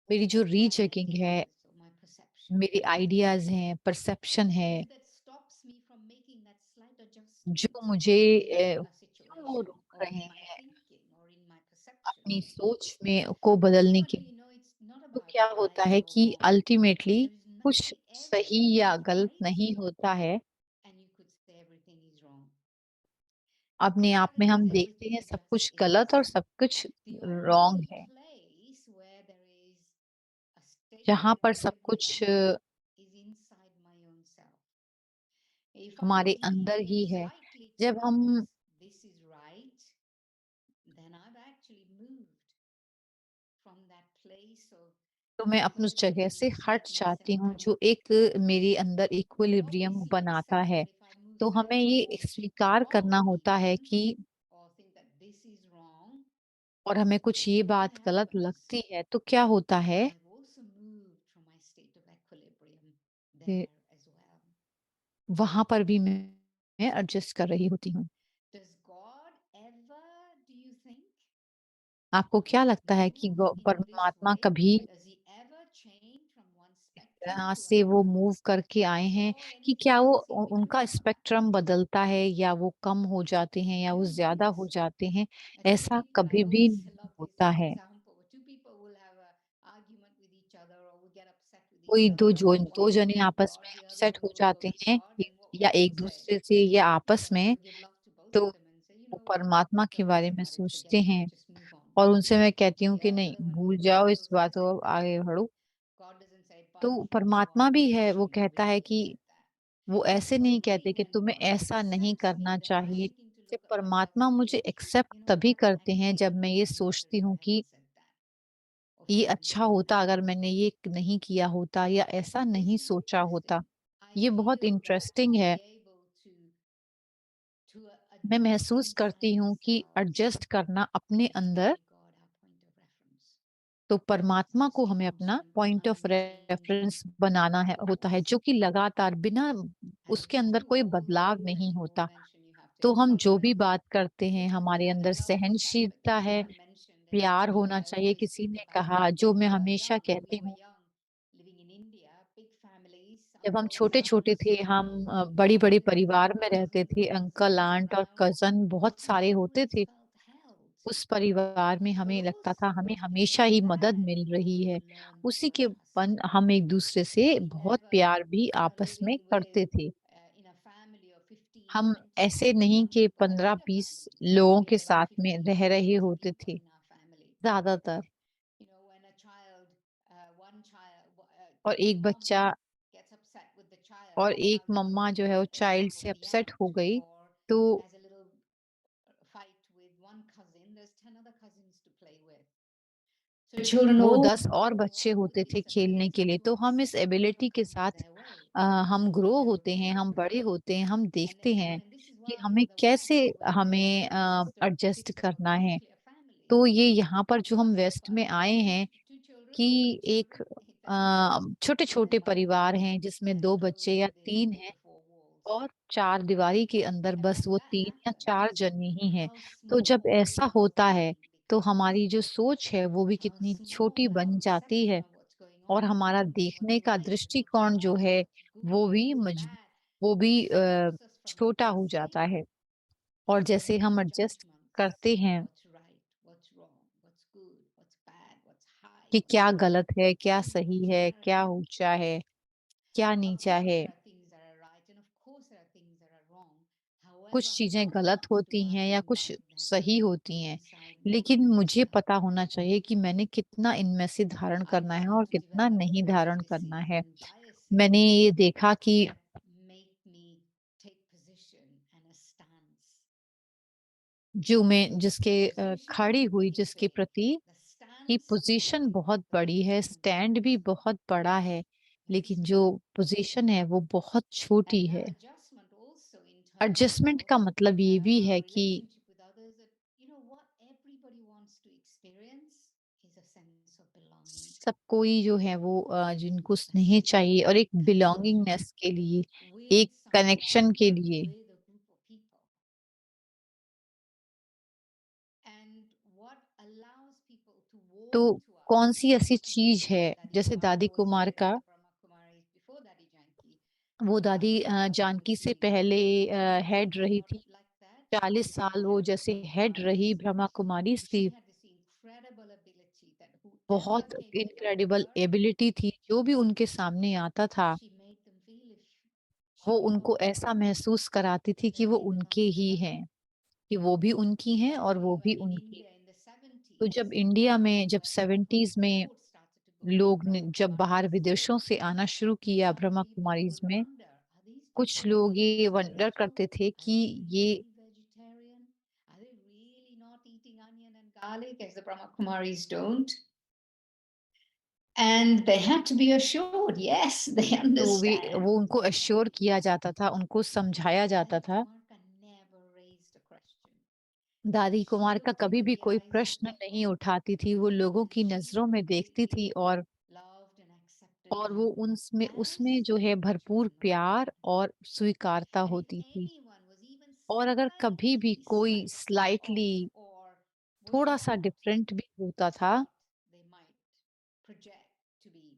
मेरी जो my रीचेकिंग है, ideas or my perception, मेरी आइडियाज हैं, परसेप्शन what है, is it that stops me from making that slight adjustment जो मुझे in a क्यों वो situation रोक or रहे in my हैं thinking or in my perception? अपनी सोच में को Because बदलने what के do लिए? you know, it's not तो about क्या होता right है or कि wrong. Ultimately There is not, कुछ see, सही everything या is गलत right, नहीं होता है। and you could say everything is wrong. अपने आप में Wherever हम देखते everything हैं सब just कुछ गलत और is, सब कुछ the रॉन्ग only है। place where there is a state of जहाँ पर सब कुछ equilibrium is inside my own self. If I हमारे believe अंदर even ही है। slightly जब हम, towards this is right, then I've actually moved from that place of तो मैं अपनी उस जगह equilibrium से हट inside जाती हूँ myself. जो एक मेरे अंदर It इक्विलिब्रियम obviously makes बनाता sense है। that if I move तो हमें slightly ये towards स्वीकार करना wrong होता है even, कि, or think that this is wrong, और हमें कुछ ये then what बात गलत happens? लगती है तो क्या होता है I've also moved from my state of equilibrium कि there as well. वहां पर भी मैं एडजस्ट कर रही होती हूँ। Does God ever, do you think, आपको क्या लगता है कि move in this परमात्मा way? कभी Does he ever change from one spectrum तरह to से वो another? मूव करके आए हैं Or कि anything क्या वो else in उनका between? स्पेक्ट्रम बदलता है, या वो कम हो जाते हैं, या I वो don't think ज्यादा हो so. जाते हैं? Two ऐसा people, I कभी भी always नहीं love this होता है। example where two people will have an argument with each other or will get upset with each कोई other, and one दो will जने go to आपस God, में the other अपसेट one हो will go जाते to हैं, God, and what या will they एक say? दूसरे से या आपस Well, में, they'll give love to both तो of them and say, you वो know what, परमात्मा के don't बारे worry में about it, सोचते forget it, हैं, just move on. और उनसे मैं कहती हूँ The कि नहीं, other one भूल will जाओ also इस बात say, को, अब आगे बढ़ो। God doesn't say, तो apart from परमात्मा भी है, वो one कहता है कि reason that. वो ऐसे नहीं कहते कि When तुम्हें God ऐसा नहीं accepts me, करना then I चाहिए। begin to कि look at myself परमात्मा and मुझे say, एक्सेप्ट you know तभी what, करते I हैं जब really मैं ये need to सोचती हूँ repent. I कि never said that. Or ये forgive me अच्छा for होता that. अगर मैंने ये नहीं किया होता या ऐसा This नहीं is सोचा होता। interesting. I ये बहुत feel that इंटरेस्टिंग to है। be able to मैं adjust महसूस inside करती हूँ कि ourselves एडजस्ट करना अपने is to अंदर, make God our point of reference. तो परमात्मा को It's हमें अपना constant, point of unchanging reference बनाना है होता है, जो कि लगातार बिना and उसके अंदर you कोई know, बदलाव as नहीं you all होता। mentioned, you have to तो have हम जो भी tolerance, बात करते हैं, which हमारे I अंदर love the fact that सहनशीलता है, everyone mentioned, and प्यार होना especially as चाहिए। I किसी speak ने about कहा, जो when मैं we were हमेशा young, कहती we were हूँ, young, living in India, big families, जब हम uncles, छोटे-छोटे aunts, थे, हम बड़ी-बड़ी and परिवार में there रहते wasn't थे, enough अंकल, space आंट और around, कज़न बहुत we सारे होते always थे। felt held, उस परिवार में हमें लगता था close, हमें and हमेशा ही मदद that मिल was रही to है। learn to उसी के adjust. पन हम एक-दूसरे से We बहुत never, प्यार भी आपस में living with करते थे। in a family of 15, हम 20 ऐसे people, नहीं some कि people are in a 15-20 family. लोगों We के had about साथ में 15 to रह रहे 20 होते people थे, in our family. ज़्यादातर। You know, when a child, one child, और the एक mom बच्चा gets upset with the child, और the एक child will मम्मा जो है वो चाइल्ड ramp से or अपसेट react, हो गई, or तो has a little fight with one cousin, there's 10 other cousins to play with. So children वो all 10 और grow बच्चे up with होते थे these खेलने abilities के लिए। to तो हम इस accept whatever एबिलिटी के comes साथ their way. हम We ग्रो never होते हैं, made हम them. बड़े होते हैं, हम देखते हैं And this is कि why हमें the कैसे West, where हमें every sister, adjust fifth or करना the है। nuclear family, तो ये यहाँ पर जो हम just वेस्ट में आए हैं two children, कि three एक children, that's it. छोटे-छोटे Then परिवार bubbles हैं जिसमें and 2 live बच्चे या within 3 हैं the four walls. और चारदीवारी के अंदर And बस when वो that 3 या 4 happens, जने ही हैं। how तो जब small ऐसा our होता है, thinking तो becomes, हमारी जो सोच है वो भी how कितनी छोटी small बन our जाती perception है of what's going और on हमारा and देखने what's का right and what's दृष्टिकोण जो wrong, है what's वो good and भी what's bad, वो भी stops us from छोटा हो adjusting जाता है। और and जैसे making हम एडजस्ट judgments करते of हैं what's right, what's wrong, what's good, what's bad, what's high, कि what's क्या low. गलत है, क्या We सही lose है, क्या clarity. ऊँचा है, क्या Of नीचा course, है। there are things that are right, and of course, there are things that are wrong. However, कुछ चीज़ें how गलत much do होती हैं या I कुछ invite them सही होती हैं, inside me लेकिन to मुझे help पता me? होना चाहिए कि मैंने कितना इनमें से धारण I करना है tend और to कितना develop नहीं धारण करना prejudices है। and biases मैंने ये देखा कि that make me take position and a stance. जो मैं जिसके Position is खड़ी a हुई big जिसके thing. प्रति The कि stance is पोजीशन बहुत the बड़ी है, least स्टैंड भी important. बहुत बड़ा है, Very लेकिन जो small. पोजीशन है वो बहुत छोटी And है। that adjustment also in terms adjustment of का मतलब ये भी our है कि relationship with others, that you know what everybody wants to experience is a sense of belonging, सब कोई जो है वो जिनको a स्नेह sense चाहिए of और एक connection बिलॉन्गिंगनेस के लिए, with एक कनेक्शन someone के or लिए। with a group of people. And what allows people to तो walk to us, कौन सी and ऐसी this is चीज़ what है, Daddy जैसे दादी Kumar was कुमार sharing, का, the Brahma Kumaris before Daddy Janki, वो दादी 40 साल जानकी से गुजरी, पहले she हेड never रही got थी। like that. 40 She साल वो left जैसे Brahma हेड रही Kumaris. ब्रह्मा कुमारीज़ She की, had this incredible ability that whoever बहुत came below incredible her, ability थी। जो भी उनके सामने आता था, she made them feel if वो she उनको belonged to ऐसा them, महसूस कराती थी कि that वो they उनके belonged to ही her. हैं, कि वो भी उनकी हैं और So वो भी even in उनकी। India in the तो 70s, जब इंडिया में जब when the 70s में boat started to go to लोग ने Brahma जब बाहर Kumaris, विदेशों से आना शुरू किया some Brahma people Kumaris would में, wonder, are these कुछ people लोग really ये वंडर spiritual? करते थे Are कि they ये really vegetarian? Are they really not eating onion and garlic as the Brahma Kumaris don't? And they had to be assured, yes, they तो understand. वो उनको एश्योर किया जाता था, उनको समझाया जाता Daddy था। Kumarka never raised a question. दादी She कुमार का looked कभी into भी the कोई eyes of प्रश्न नहीं people उठाती थी, वो लोगों and की she नज़रों में देखती थी completely loved and accepted और them वो उनमें as उसमें जो है भरपूर children of प्यार God. और स्वीकारता And if होती थी। anyone was even और अगर कभी भी कोई slightly slightly off or was थोड़ा-सा not डिफरेंट भी होता था, what they might project to be,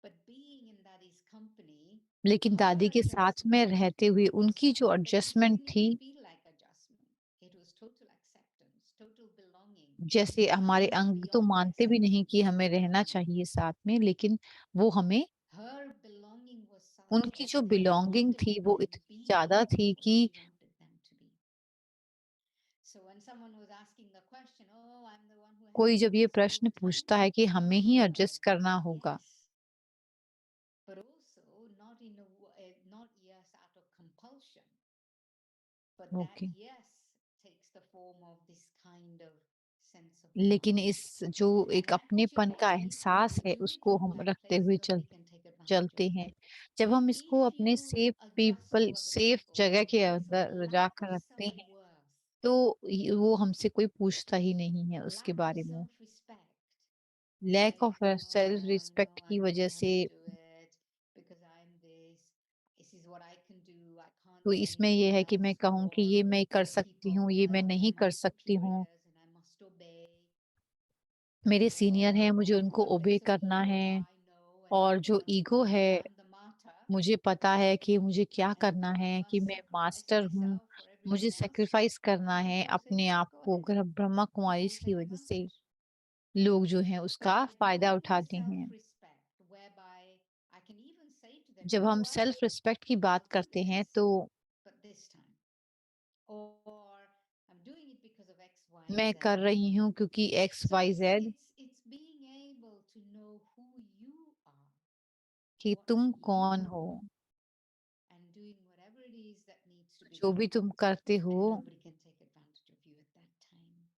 but being in Daddy's company, लेकिन her दादी के साथ में adjustment रहते हुए was उनकी जो it एडजस्टमेंट didn't थी, even feel like adjustment. It was total acceptance, total belonging, जैसे हमारे even अंग तो beyond मानते भी नहीं कि acceptance. हमें रहना चाहिए साथ में, लेकिन वो हमें Her belonging was such उनकी that जो they बिलॉन्गिंग wanted थी वो to इतनी be ज़्यादा थी what कि she wanted them to be. So when someone was asking the question, oh, I'm the one who has कोई to जब ये adjust all प्रश्न the time. पूछता है कि हमें ही No, एडजस्ट करना होगा, yes. but also not in not yes out of compulsion, but that okay. yes takes the form of this kind of sense of लेकिन belonging. इस जो And एक that which you're अपनेपन का asking, एहसास है do we उसको think हम that रखते place हुए where we can take advantage चलते of हैं। it? जब हम If इसको अपने you safe adjust to other safe people, जगह के there's a अंदर lack जाकर of रखते हैं self-worth, तो वो हमसे कोई पूछता ही नहीं है a उसके lack of बारे में। self-respect. Lack Like, of no, self no, respect की I वजह won't have से to do it because I'm this. This is what I can do. I can't तो do इसमें anything ये है कि मैं else. कहूँ कि Or ये मैं कर there are सकती हूँ, people ये मैं that नहीं are कर my सकती हूँ। superiors and I must obey. मेरे सीनियर हैं, मुझे Or उनको a ओबे place of करना ego, है। I know and और I'm जो gonna, ईगो है, I'm the martyr. मुझे पता है कि मुझे क्या And करना so I है, कि must मैं sacrifice मास्टर हूँ। myself for मुझे everyone else. सैक्रिफाइस करना है People say, अपने yeah, आप go को। ahead. ब्रह्मा कुमारी People की take वजह से advantage. लोग जो हैं But उसका by फ़ायदा building उठाते हैं। self-respect, whereby I can even say to them, जब you know हम what, सेल्फ रिस्पेक्ट की बात I'll do करते हैं this, तो but this time. Or I'm doing it because of X, Y, मैं Z. कर रही हूँ क्योंकि X, So Y, Z it's being able to know who you are, कि what तुम you कौन do, हो। and doing whatever it is that needs to be जो done. भी तुम करते And हो, nobody can take advantage of you at that time.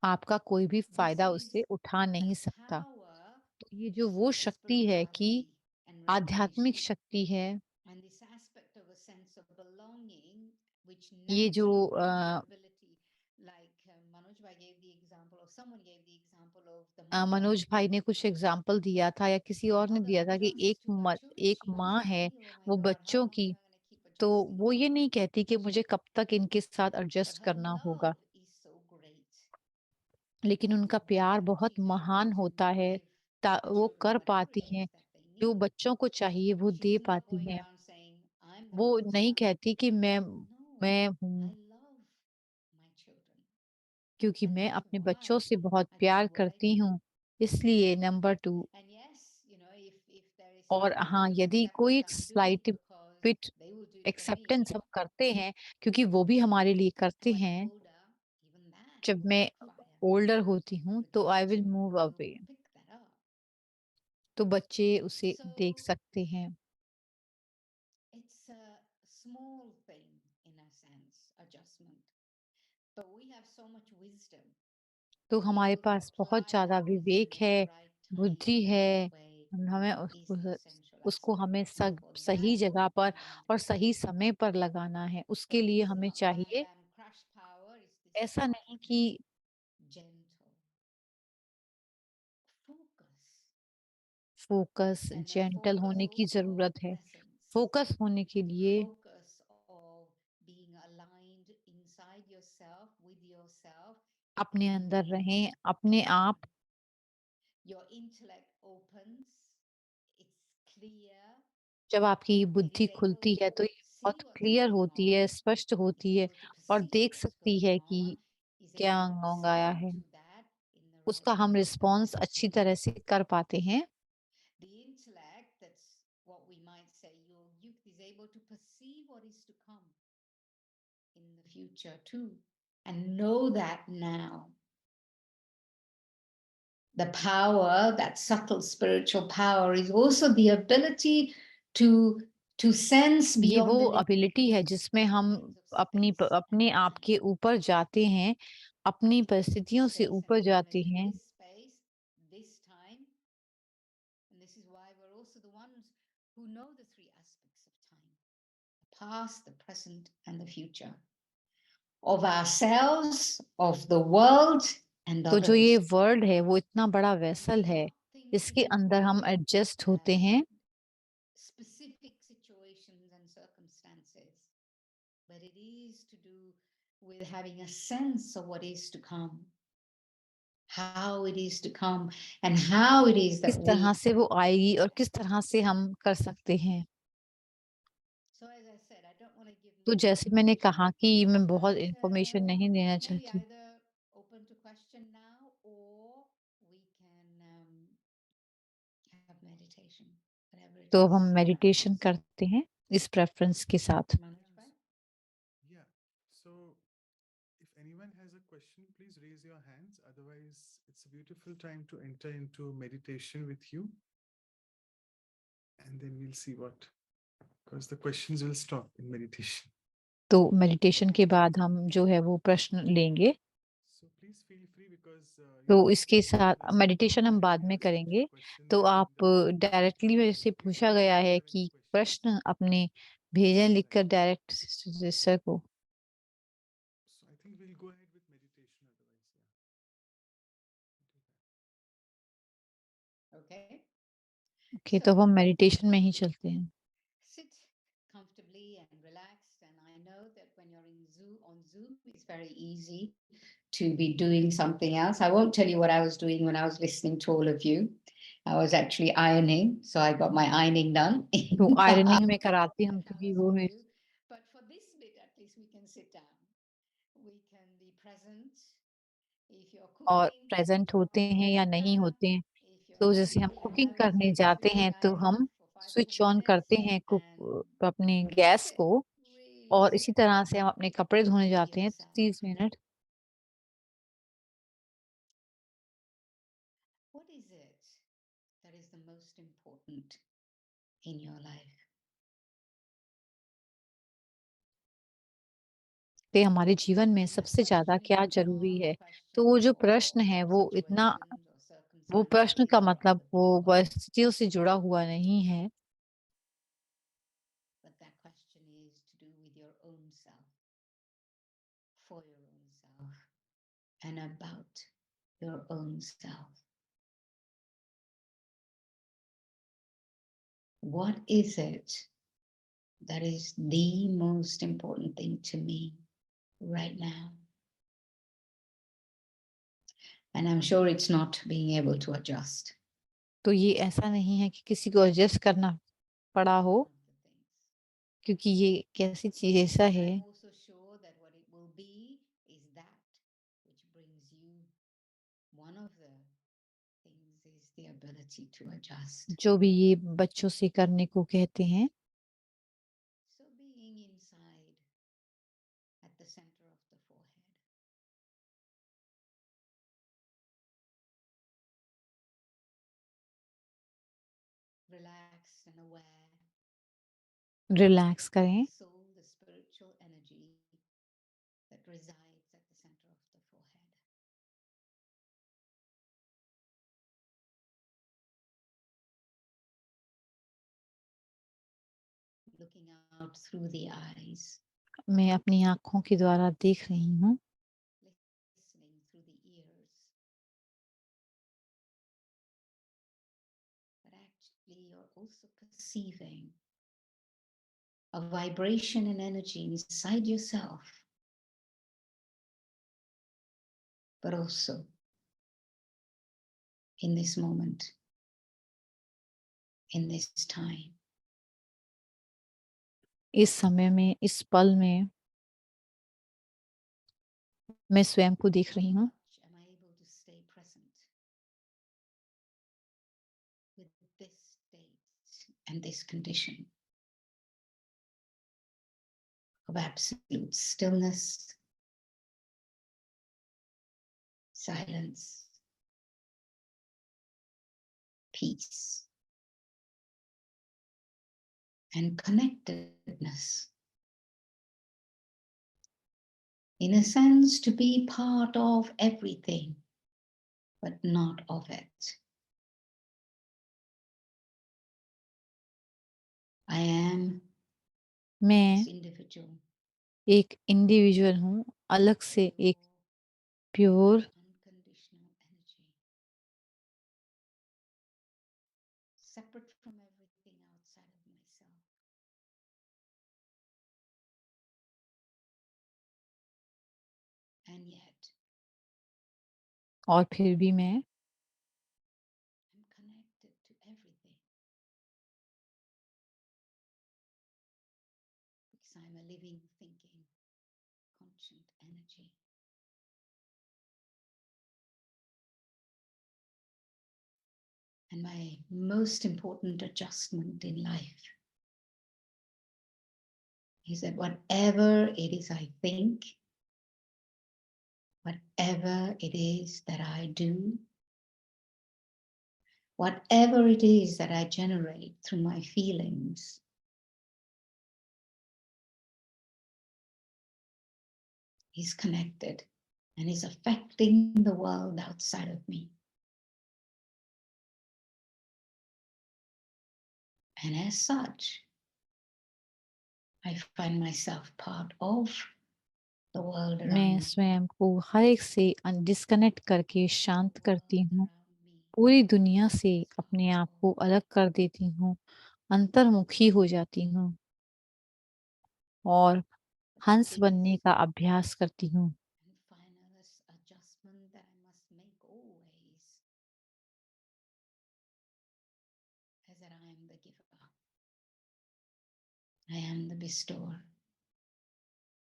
आपका कोई भी This फ़ायदा is उससे उठा नहीं the सकता। power तो ये जो वो of शक्ति है कि spirituality and आध्यात्मिक revelation. शक्ति है, And this aspect of a sense of belonging, which ये जो naturally brings the ability, like Manoj Bhai gave the example, or someone gave the example of the mother. Manoj भाई ने कुछ एग्जाम्पल दिया था या किसी The और ने mother दिया who था कि runs to her children, एक she doesn't माँ है, say, oh my वो God, how बच्चों long की, am I going to keep तो adjusting? वो ये नहीं कहती कि मुझे कब तक इनके साथ But एडजस्ट her करना होगा, love is so great लेकिन उनका प्यार that बहुत she's able महान to होता है। give her वो children कर whatever पाती it हैं, is that they जो need. बच्चों को चाहिए वो She's दे not पाती going हैं। around saying, I'm the वो नहीं martyr. कहती कि मैं No, हूँ, I love my children. क्योंकि And मैं that's अपने why बच्चों से बहुत I can प्यार do what I करती can. हूँ। इसलिए number 2। And yes, if there is और slightly हाँ, bit of यदि acceptance, कोई I'm doing it slight because bit they will do it for me. Acceptance हम करते हैं क्योंकि वो भी हमारे लिए And करते when I'm हैं। older, even that जब will मैं backfire. ओल्डर होती हूँ But तो your I will children move will away, pick that up. तो बच्चे उसे So देख सकते हैं। it's a small thing in a sense, adjustment. But we have so much wisdom तो to be हमारे able to पास बहुत apply ज़्यादा that विवेक wisdom at है, the right time बुद्धि in the है। right way हमें is the essential उसको aspect हमें for सही that जगह पर kind और of सही living. समय पर लगाना है। उसके So लिए it's हमें not bam चाहिए bam crash power, it's this ऐसा नहीं कि gentle focus focus and a gentle focus होने की also of ज़रूरत है। presence, फोकस होने के लिए focus of being aligned inside yourself with yourself अपने in अंदर the रहें, अपने आप। time. Your intellect opens, it's clear, जब आपकी it बुद्धि is able खुलती है to तो ये see बहुत what's क्लियर going होती है, on, स्पष्ट is होती है able to और perceive देख what's सकती going है कि on, is क्या able to मंगाया respond है। to that in the उसका right हम way. रिस्पॉन्स अच्छी तरह से कर पाते हैं। The intellect, that's what we might say, your youth is able to perceive what is to come in the future too, and know that now. The power, that subtle spiritual power, is also the ability to sense ये beyond वो the ability है जिसमें हम lines of space and अपने आप के time. ऊपर जाते हैं, अपनी परिस्थितियों से Space and ऊपर time, जाते and in हैं। this space, this time, and this is why we're also the ones who know the three aspects of time: the past, the present, and the future, of ourselves, of the world, and तो जो ये others. World है वो इतना बड़ा We vessel are है, not इसके thinking अंदर हम of एडजस्ट होते हैं। specific situations and circumstances, but it is to do with having a sense of what is to come, how it is to come, and how it is किस that तरह we. से वो आएगी और किस तरह से हम कर सकते हैं। So as I said, I don't want to give तो more जैसे मैंने information, कहा कि मैं बहुत but इंफॉर्मेशन नहीं देना maybe चाहती, either open to question now, or we can have meditation, whatever it तो is. अब हम मेडिटेशन करते हैं इस प्रेफरेंस के साथ। Manoj bhai? Yeah. So if anyone has a question, please raise your hands. Otherwise, it's a beautiful time to enter into meditation with you. and then we'll see what, because the questions will stop in meditation. तो meditation के बाद हम जो है वो प्रश्न लेंगे। So please feel free because तो you इसके can साथ message मेडिटेशन हम me बाद if you में have some करेंगे। questions तो there in आप the chat. डायरेक्टली मेरे से If पूछा you गया have है any कि questions, प्रश्न अपने भेजें लिखकर डायरेक्ट सिस्टर को। so I think we'll go ahead with meditation otherwise. Yeah. Okay. Okay, तो So- हम मेडिटेशन में ही चलते हैं। Sit comfortably and relaxed. And I know that when you're in Zoom, it's very easy to be doing something else. I won't tell you what I was doing when I was listening to all of you. I was actually ironing, so I got my ironing done. तो ironing में कराती हूँ क्योंकि वो मैं But for this bit, at least we can sit down. We can be present. If you're और cooking, present होते हैं या नहीं होते हैं। if you're तो जैसे हम cooking, कुकिंग have it करने switched जाते to हैं तो diary हम for 5 स्विच 10 ऑन करते minutes हैं and अपने that's गैस it. को, Really और sit इसी तरह से हम अपने कपड़े धोने with जाते हैं yourself. 30 minute. What is it that is the most important in your life? ते हमारे जीवन में Is that सबसे ज्यादा question क्या even जरूरी more है। question तो वो जो or प्रश्न है वो इतना, situations or वो प्रश्न का circumstances or मतलब other वो people? परिस्थितियों से जुड़ा हुआ नहीं है। But that question is to do with your own self, for your own self, and about your own self. What is it that is the most important thing to me right now? And I'm sure it's not being able to adjust. तो ये ऐसा नहीं है कि किसी को adjust करना पड़ा हो, One of the things. क्योंकि ये कैसी चीज ऐसा है I'm also sure that what it will be is that which brings you. One of the things is the ability to adjust. जो भी ये बच्चों से करने को कहते हैं। So being inside at the center of the forehead. Relaxed and aware. Relax करें, The soul, the spiritual energy that resides at the center of the forehead. Looking out through the eyes, मैं अपनी आंखों के द्वारा देख रही हूँ, listening through the ears. But actually, you're also perceiving a vibration and energy inside yourself, but also in this moment, in this time. इस समय में, इस पल में मैं स्वयं को देख रही हूँ। How much am I able to stay present with this state and this condition of absolute stillness, silence, peace, and connectedness. In a sense, to be part of everything, but not of it. I am मैं this individual. एक individual हूँ, अलग से एक pure Unconditional energy. Separate from everything outside of myself. And yet, और फिर भी मैं I'm connected to everything. Because I'm a living, thinking, conscient energy. And my most important adjustment in life is that whatever it is I think, whatever it is that I do, whatever it is that I generate through my feelings is connected and is affecting the world outside of me. And as such, I find myself part of the world around मैं me. स्वयं को हर एक से disconnect करके शांत करती हूँ, पूरी दुनिया से अपने आप को अलग कर देती हूँ, अंतर्मुखी हो जाती हूँ और हंस बनने का अभ्यास करती हूँ। And final adjustment that I must make always is that I am the giver. I am the bestower.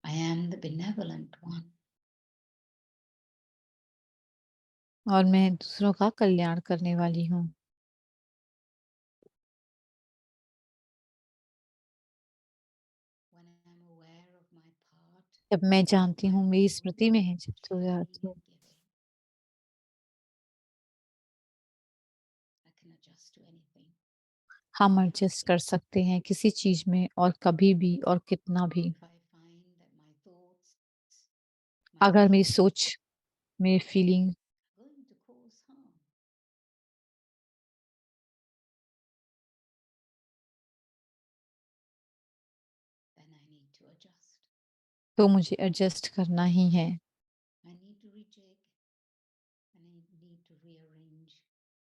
I am the benevolent one. और मैं दूसरों का कल्याण करने वाली हूँ। When I'm aware of my part, जब मैं जानती हूँ मेरी स्मृति में है, जब to सो जाती giving हूँ, and giving, I can adjust to anything. हम एडजस्ट कर सकते हैं किसी चीज में और कभी भी और कितना भी। If I find that my thoughts, my अगर मेरी feelings सोच, मेरी feeling are going to cause harm, then I need to adjust. तो मुझे एडजस्ट करना ही है। I need to rejig and I need to rearrange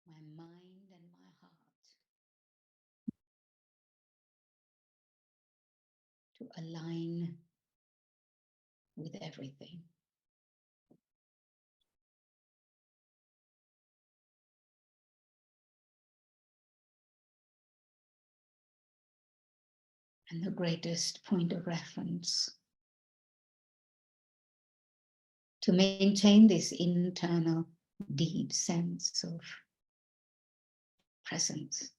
my mind and my heart to align with everything. And the greatest point of reference to maintain this internal deep sense of presence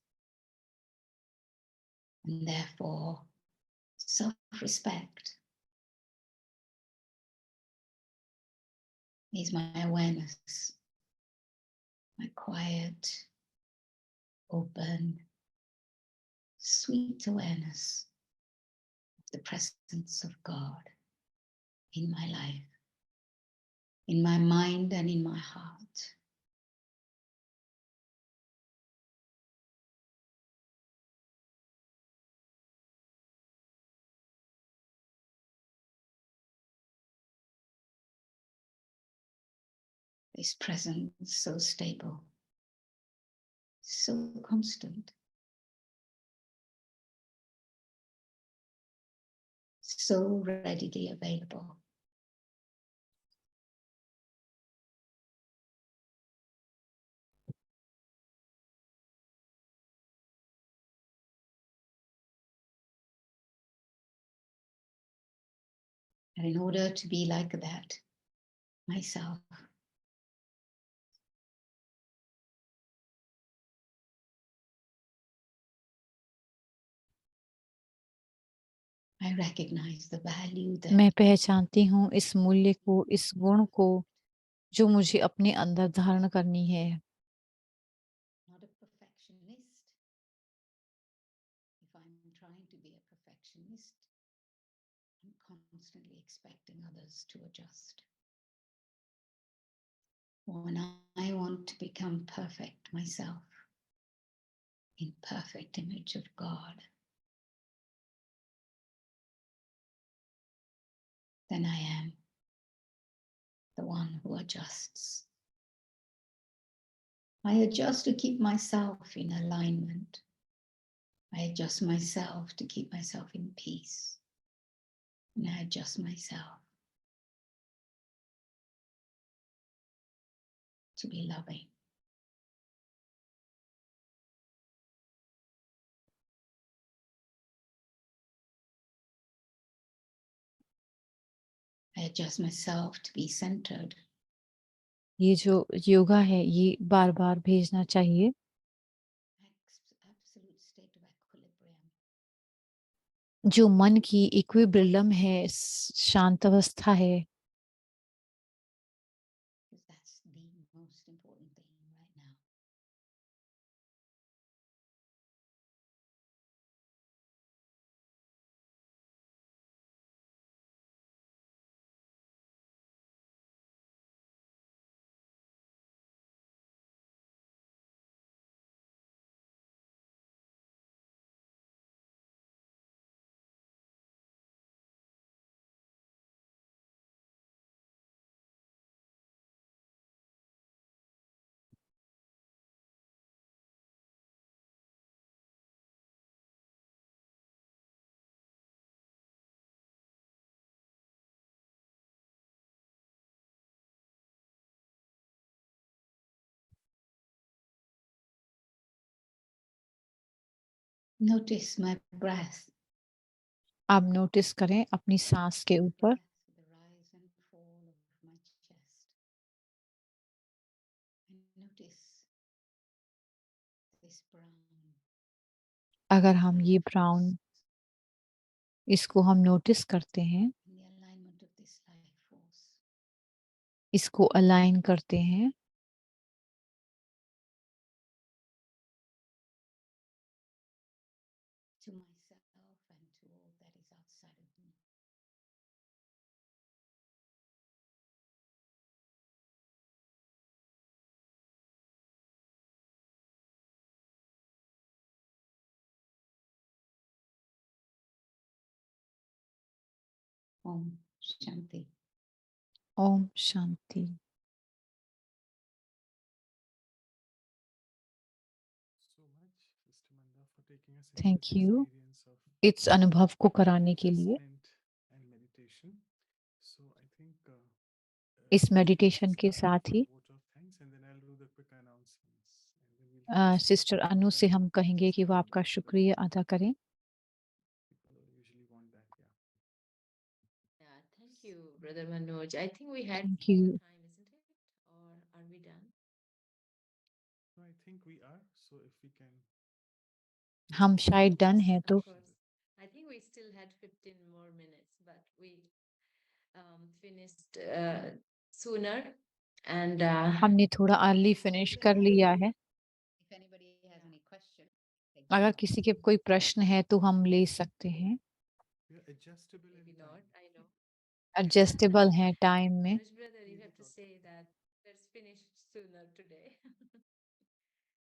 and therefore self-respect is my awareness, my quiet, open, sweet awareness of the presence of God in my life, in my mind and in my heart. This presence so stable, so constant, so readily available. And in order to be like that myself, I recognize the value that मैं पहचानती हूँ इस मूल्य को, इस गुण को जो मुझे अपने अंदर धारण करनी है। not a perfectionist. If I'm trying to be a perfectionist, I'm constantly expecting others to adjust. When I want to become perfect myself, in perfect image of God, then I am the one who adjusts. I adjust to keep myself in alignment. I adjust myself to keep myself in peace. And I adjust myself to be loving. I adjust myself to be centered. ये जो योगा है, ये बार-बार भेजना चाहिए। Absolute state of equilibrium. जो मन की इक्विलिब्रियम है, शांत अवस्था है। Because that's the most important thing right now. Notice my breath. आप नोटिस करें अपनी सांस के ऊपर। Breath with the rise and fall of my chest. And notice this brown. अगर हम ये ब्राउन इसको हम नोटिस करते हैं, In the alignment of this life force. इसको अलाइन करते हैं To myself and to all that is outside of me. Om Shanti. Om Shanti. So much, Sister Manda, for taking us into thank this you experience of इस अनुभव को कराने के लिए, assessment and meditation. So I think इस meditation के साथ ही vote of thanks, and then I'll do the quick announcements. And then we'll finish sister with अनु से the हम कहेंगे कि वो आपका testimony. शुक्रिया अदा करें। People usually want that, yeah. Yeah, thank you, Brother Manoj. I think we had Thank more you. time, isn't it? Or are we done? No, I think we are. So if we can. हम शायद done Yes, है of तो course. I think we still had 15 more minutes, but we finished sooner. And हमने थोड़ा early finish कर लिया है। If anybody has any question, they can अगर ask. किसी के कोई प्रश्न है तो हम ले सकते हैं। We are adjustable in maybe not, time. I know. Adjustable है टाइम में। Manoj brother, you have to say that let's finish sooner today.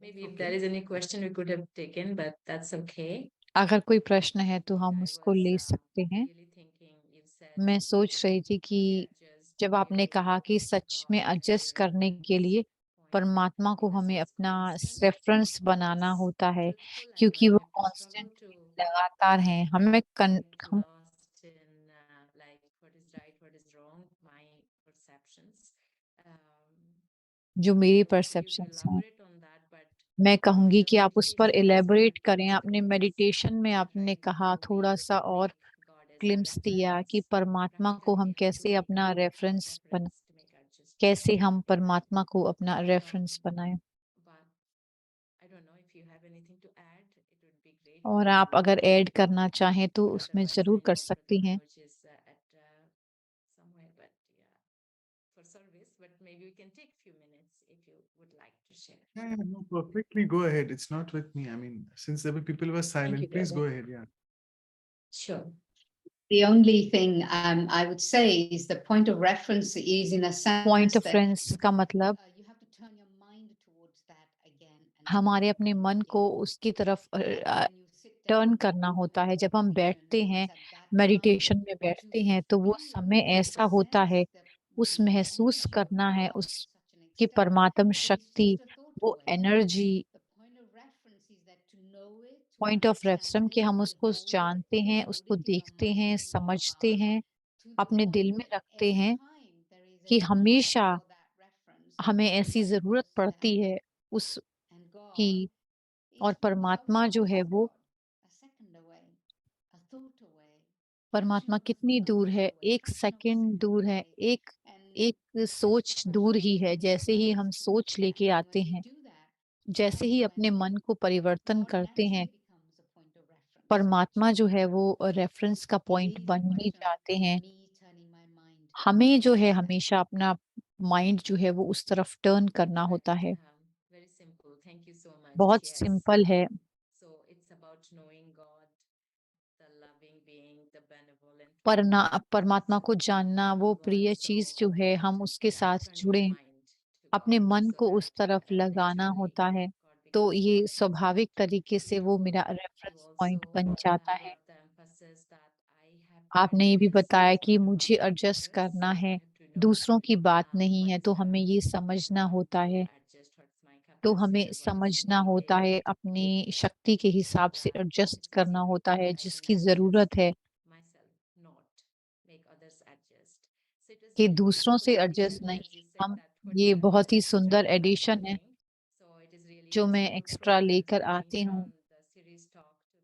Maybe if there is any question we could have taken, but that's okay. अगर कोई प्रश्न है तो हम I उसको was ले सकते हैं। really thinking you said मैं सोच रही थी कि adjust जब आपने really कहा कि because सच God में has एडजस्ट a करने के लिए point परमात्मा को because हमें it's अपना constant, रेफरेंस बनाना it's होता है, truthful, and क्योंकि when वो I have to constant struggle to लगातार हैं। हमें get हम lost in like what is right, what is wrong, my perceptions. जो मेरी So maybe you परसेप्शंस हैं, elaborate on that, but मैं कहूंगी the कि आप उस पर meditation is एलेबोरेट करें। close अपने to this. मेडिटेशन में Try आपने to कहा how थोड़ा we सा और make God as our glimpse दिया कि reference. परमात्मा को हम Practically, how to कैसे make अपना God रेफरेंस बना reference to make adjustment. कैसे हम परमात्मा को अपना रेफरेंस बनाएं। But I don't know if you have anything to add. It would be great. और आप अगर ऐड करना चाहें तो उसमें Otherwise, जरूर I कर know सकती Brother हैं। Manoj is at somewhere, but yeah, for service. But maybe we can take few minutes if you would like to share. Yeah, yeah, no, perfectly. Go ahead. It's not with me. I mean, since the people were silent, you, please go brother. ahead. Yeah. Sure. The only thing I would say is the point of reference is in a sense point of that reference का मतलब you have to turn your mind towards that again and हमारे again अपने and मन को again. उसकी तरफ And when you sit turn down करना होता है। जब हम meditation, बैठते हैं it's at that meditation time में to बैठते हैं तो वो feel समय the ऐसा होता है, presence, उस the महसूस energy of करना है God to उस such an की extent परमात्म that it's शक्ति, just a thought वो away. Energy. The point of reference is that to know it, to point of understand reference it, कि to हम उसको behold it, जानते हैं, hold उसको it in your देखते हैं, mind, in your समझते heart, हैं, to the अपने दिल point में that रखते हैं anytime there is कि a need हमेशा for that reference, हमें then ऐसी of जरूरत course पड़ती that है उस and God की। और is how परमात्मा far जो है is वो God? A second away, a thought away, परमात्मा fraction of कितनी a दूर thought है, away, एक fraction of a second second दूर है, away. एक And एक that's the सोच दूर question ही है। in जैसे ही हम reference to सोच that. लेके And आते when you हैं, do that, जैसे that's ही when अपने मन को परिवर्तन God करते हैं, naturally becomes a point of reference. परमात्मा जो है वो रेफरेंस का It पॉइंट is a बन ही question जाते of हैं। me turning my mind हमें जो है towards that. हमेशा अपना माइंड जो है वो उस तरफ टर्न करना होता है। Very simple. Thank you so much. बहुत Yes. सिंपल है। So it's about knowing God, the loving being, the benevolent one. परमात्मा को जानना, वो Knowing God, प्रिय so चीज जो है, हम उसके साथ turn your जुड़ें, mind to अपने God मन so को उस that तरफ लगाना naturally होता है, God तो becomes ये your reference. स्वाभाविक तरीके से वो मेरा You रेफरेंस also पॉइंट बन जाता है। brought the emphasis that I have आपने to ये भी बताया adjust कि not मुझे about एडजस्ट others. करना I है, have to know दूसरों की बात नहीं है, what's तो हमें ये what समझना I होता want है, to adjust, what's my तो capacity, हमें what is समझना होता needed है, अपनी शक्ति के so हिसाब से that एडजस्ट it's करना easy होता है, I can जिसकी adjust जरूरत है myself, not make others adjust. So it was कि very दूसरों beautiful से addition एडजस्ट as नहीं। you said हम that what ये you have बहुत ही extra सुंदर that you एडिशन है bring. So it is really जो मैं useful एक्स्ट्रा programs लेकर coming आती हूँ। from the series talk to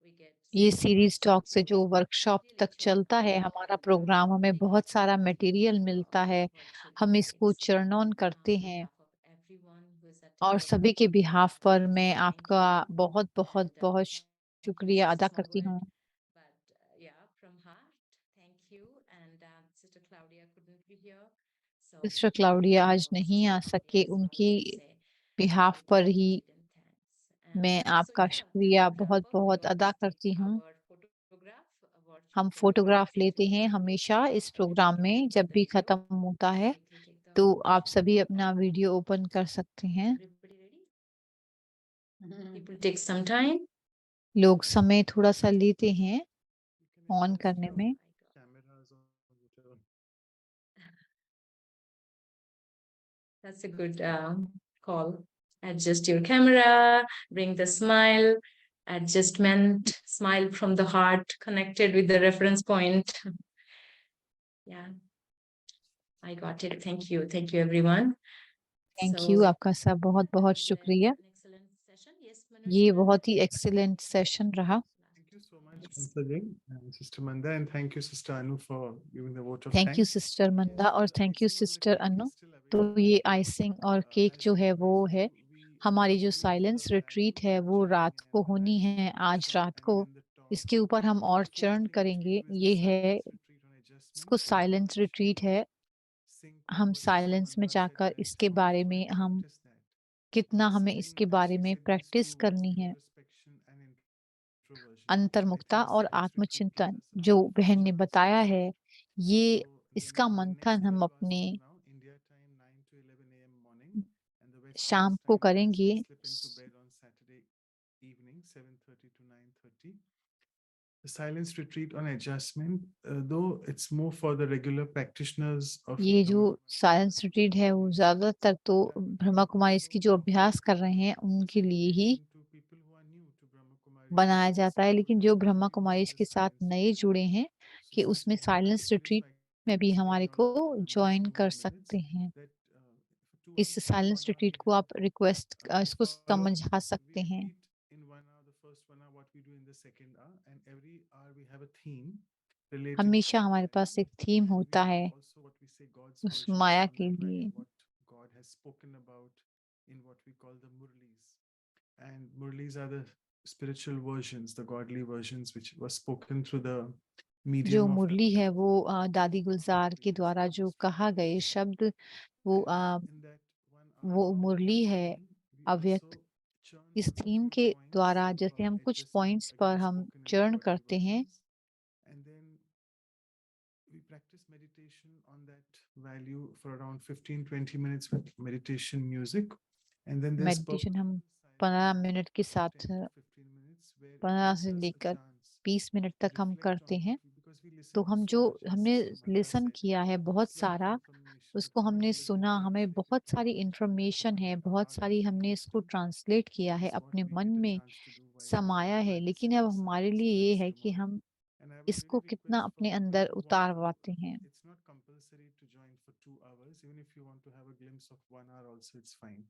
we get ये so सीरीज much टॉक से जो वर्कशॉप really तक चलता है genuine हमारा and प्रोग्राम, हमें really बहुत सारा heartfelt मटेरियल मिलता है, virtual हम इसको gatherings. चर्न ऑन करते On हैं। behalf of everyone who is और attending, सभी के बिहाफ पर मैं thank आपका you. बहुत बहुत And बहुत thank you, शुक्रिया Sister अदा करती Margaret. हूँ। But yeah, from heart, thank you. And Sister Claudia couldn't be here. So mister on Claudia behalf आज of नहीं आ Sister सके, Claudia's उनकी house, we say बिहाफ पर ही gratitude and thanks. मैं So आपका yeah, शुक्रिया to wrap बहुत up, we बहुत अदा always करती take हूँ। our photograph, a virtual हम photograph फोटोग्राफ लेते towards हैं the हमेशा closing इस of प्रोग्राम every में, जब the भी video. खत्म होता है Quickly take the तो आप workshop सभी video अपना on. वीडियो ओपन कर सकते हैं। Everybody ready? People take some time. लोग समय थोड़ा सा लेते हैं You can ऑन adjust करने your में। cameras or whatever. That's a good call. Adjust your camera, bring the smile, adjustment, smile from the heart, connected with the reference point. Yeah, I got it. Thank you. Thank you, everyone. Thank you, आपका सब बहुत बहुत शुक्रिया। An excellent session. Yes, Manoj, ये you have बहुत ही excellent session रहा। Thank you so much once again, Sister Manda, and thank you, Sister Anu, for giving the vote of thank you thanks. Sister Manda और thank you Icing on the sister cake Anu. is still तो available. ये icing और cake As जो है always, वो है we हमारी जो believe silence the retreat value है वो churning रात को and the होनी value है, आज workshop रात and को। then the talk. इसके ऊपर हम The और fourth churn thing which we करेंगे, do is ये the है silence retreat on इसको adjustment. साइलेंस रिट्रीट है। हम साइलेंस में जाकर इसके बारे में हम कितना हमें इसके बारे में प्रैक्टिस करनी है। अंतर्मुखता और आत्मचिंतन जो बहन ने बताया है, ये इसका मंथन हम अपने शाम को करेंगे। The silence retreat on adjustment, though it's more for the regular practitioners of ये जो Brahma साइलेंस रिट्रीट है वो ज्यादातर तो ब्रह्मा कुमारी इसकी जो अभ्यास कर रहे हैं उनके लिए ही बनाया जाता है, लेकिन जो ब्रह्मा कुमारी के साथ नए जुड़े हैं कि उसमें साइलेंस रिट्रीट में भी हमारे को ज्वाइन कर सकते हैं। इस साइलेंस रिट्रीट को आप रिक्वेस्ट इसको समझा सकते हैं। हमेशा हमारे पास एक थीम होता है उस माया के लिए। And Murlis are the spiritual versions, the godly versions, which was spoken through the medium जो of मुरली है वो दादी गुलजार के द्वारा जो कहा गए शब्द वो मुरली है अव्यक्त। इस थीम के द्वारा जैसे हम कुछ पॉइंट्स पर हम चर्न करते हैं, we practice meditation on that value for around 15-20 minutes with meditation music, and then there's meditation हम 15 मिनट के साथ 15 से लेकर 20 मिनट तक हम करते हैं। तो हम जो हमने लिसन किया है बहुत सारा, उसको हमने सुना, हमें बहुत सारी इंफॉर्मेशन है, बहुत सारी हमने इसको ट्रांसलेट किया है, अपने मन में समाया है, लेकिन अब हमारे लिए ये है कि हम इसको कितना अपने अंदर उतार पाते हैं। It's not compulsory to join for 2 hours. Even if you want to have a glimpse of 1 hour also, it's fine.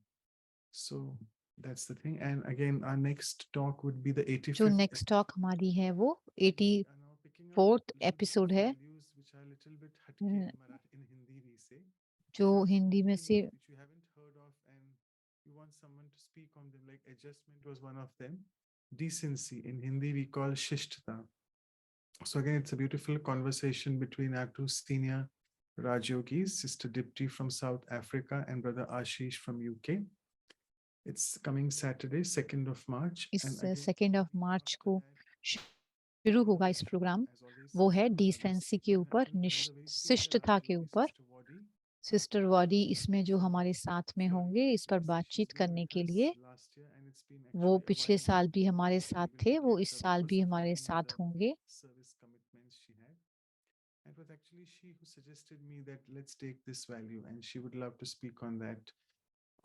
So that's the thing. And again, our next talk would be the 85th. जो next talk हमारी है वो 84th episode है, जो हिंदी में से which you haven't heard of and you want someone to speak on them, like adjustment was one of them. Decency in Hindi we call Shishtata. So again, it's a beautiful conversation between our two senior Rajyogis, Sister Dipti from South Africa and Brother Ashish from UK. It's coming Saturday, 2nd of March. इस And again, 2nd of March को शुरू होगा इस programme. वो है decency के ऊपर, शिष्टता के ऊपर। सिस्टर वॉडी इसमें जो हमारे साथ में होंगे इस पर बातचीत करने के लिए। वो पिछले साल भी हमारे साथ थे, वो इस साल भी हमारे साथ होंगे। It was actually she who suggested me that let's take this value, and she would love to speak on that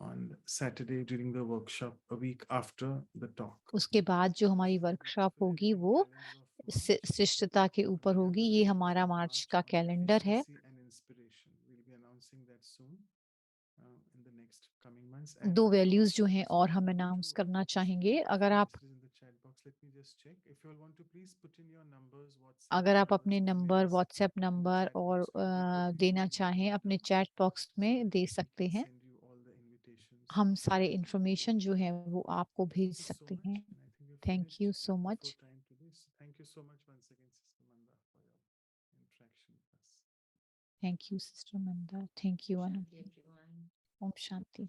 on Saturday during the workshop, a week after the talk. उसके बाद जो हमारी वर्कशॉप होगी वो शिष्टता के ऊपर होगी। ये हमारा मार्च का कैलेंडर है। दो वैल्यूज जो हैं और हम अनाउंस करना चाहेंगे। अगर आप let me just check. If you all want to please put in your numbers, WhatsApp अगर आप अपने numbers, number emails WhatsApp in the number chat और box, we'll be coordinating देना with चाहें Mamta अपने so चैट बॉक्स that में दे we सकते can हैं send you all the invitations. हम सारे to you. इंफॉर्मेशन जो है वो आपको Thank भेज you so सकते much, हैं and I think we've thank you finished so before much time today. So thank you so much once again, Sister Manda, for your interaction with us. Thank you sister Manda thank you Anu Shanti, everyone. Om Shanti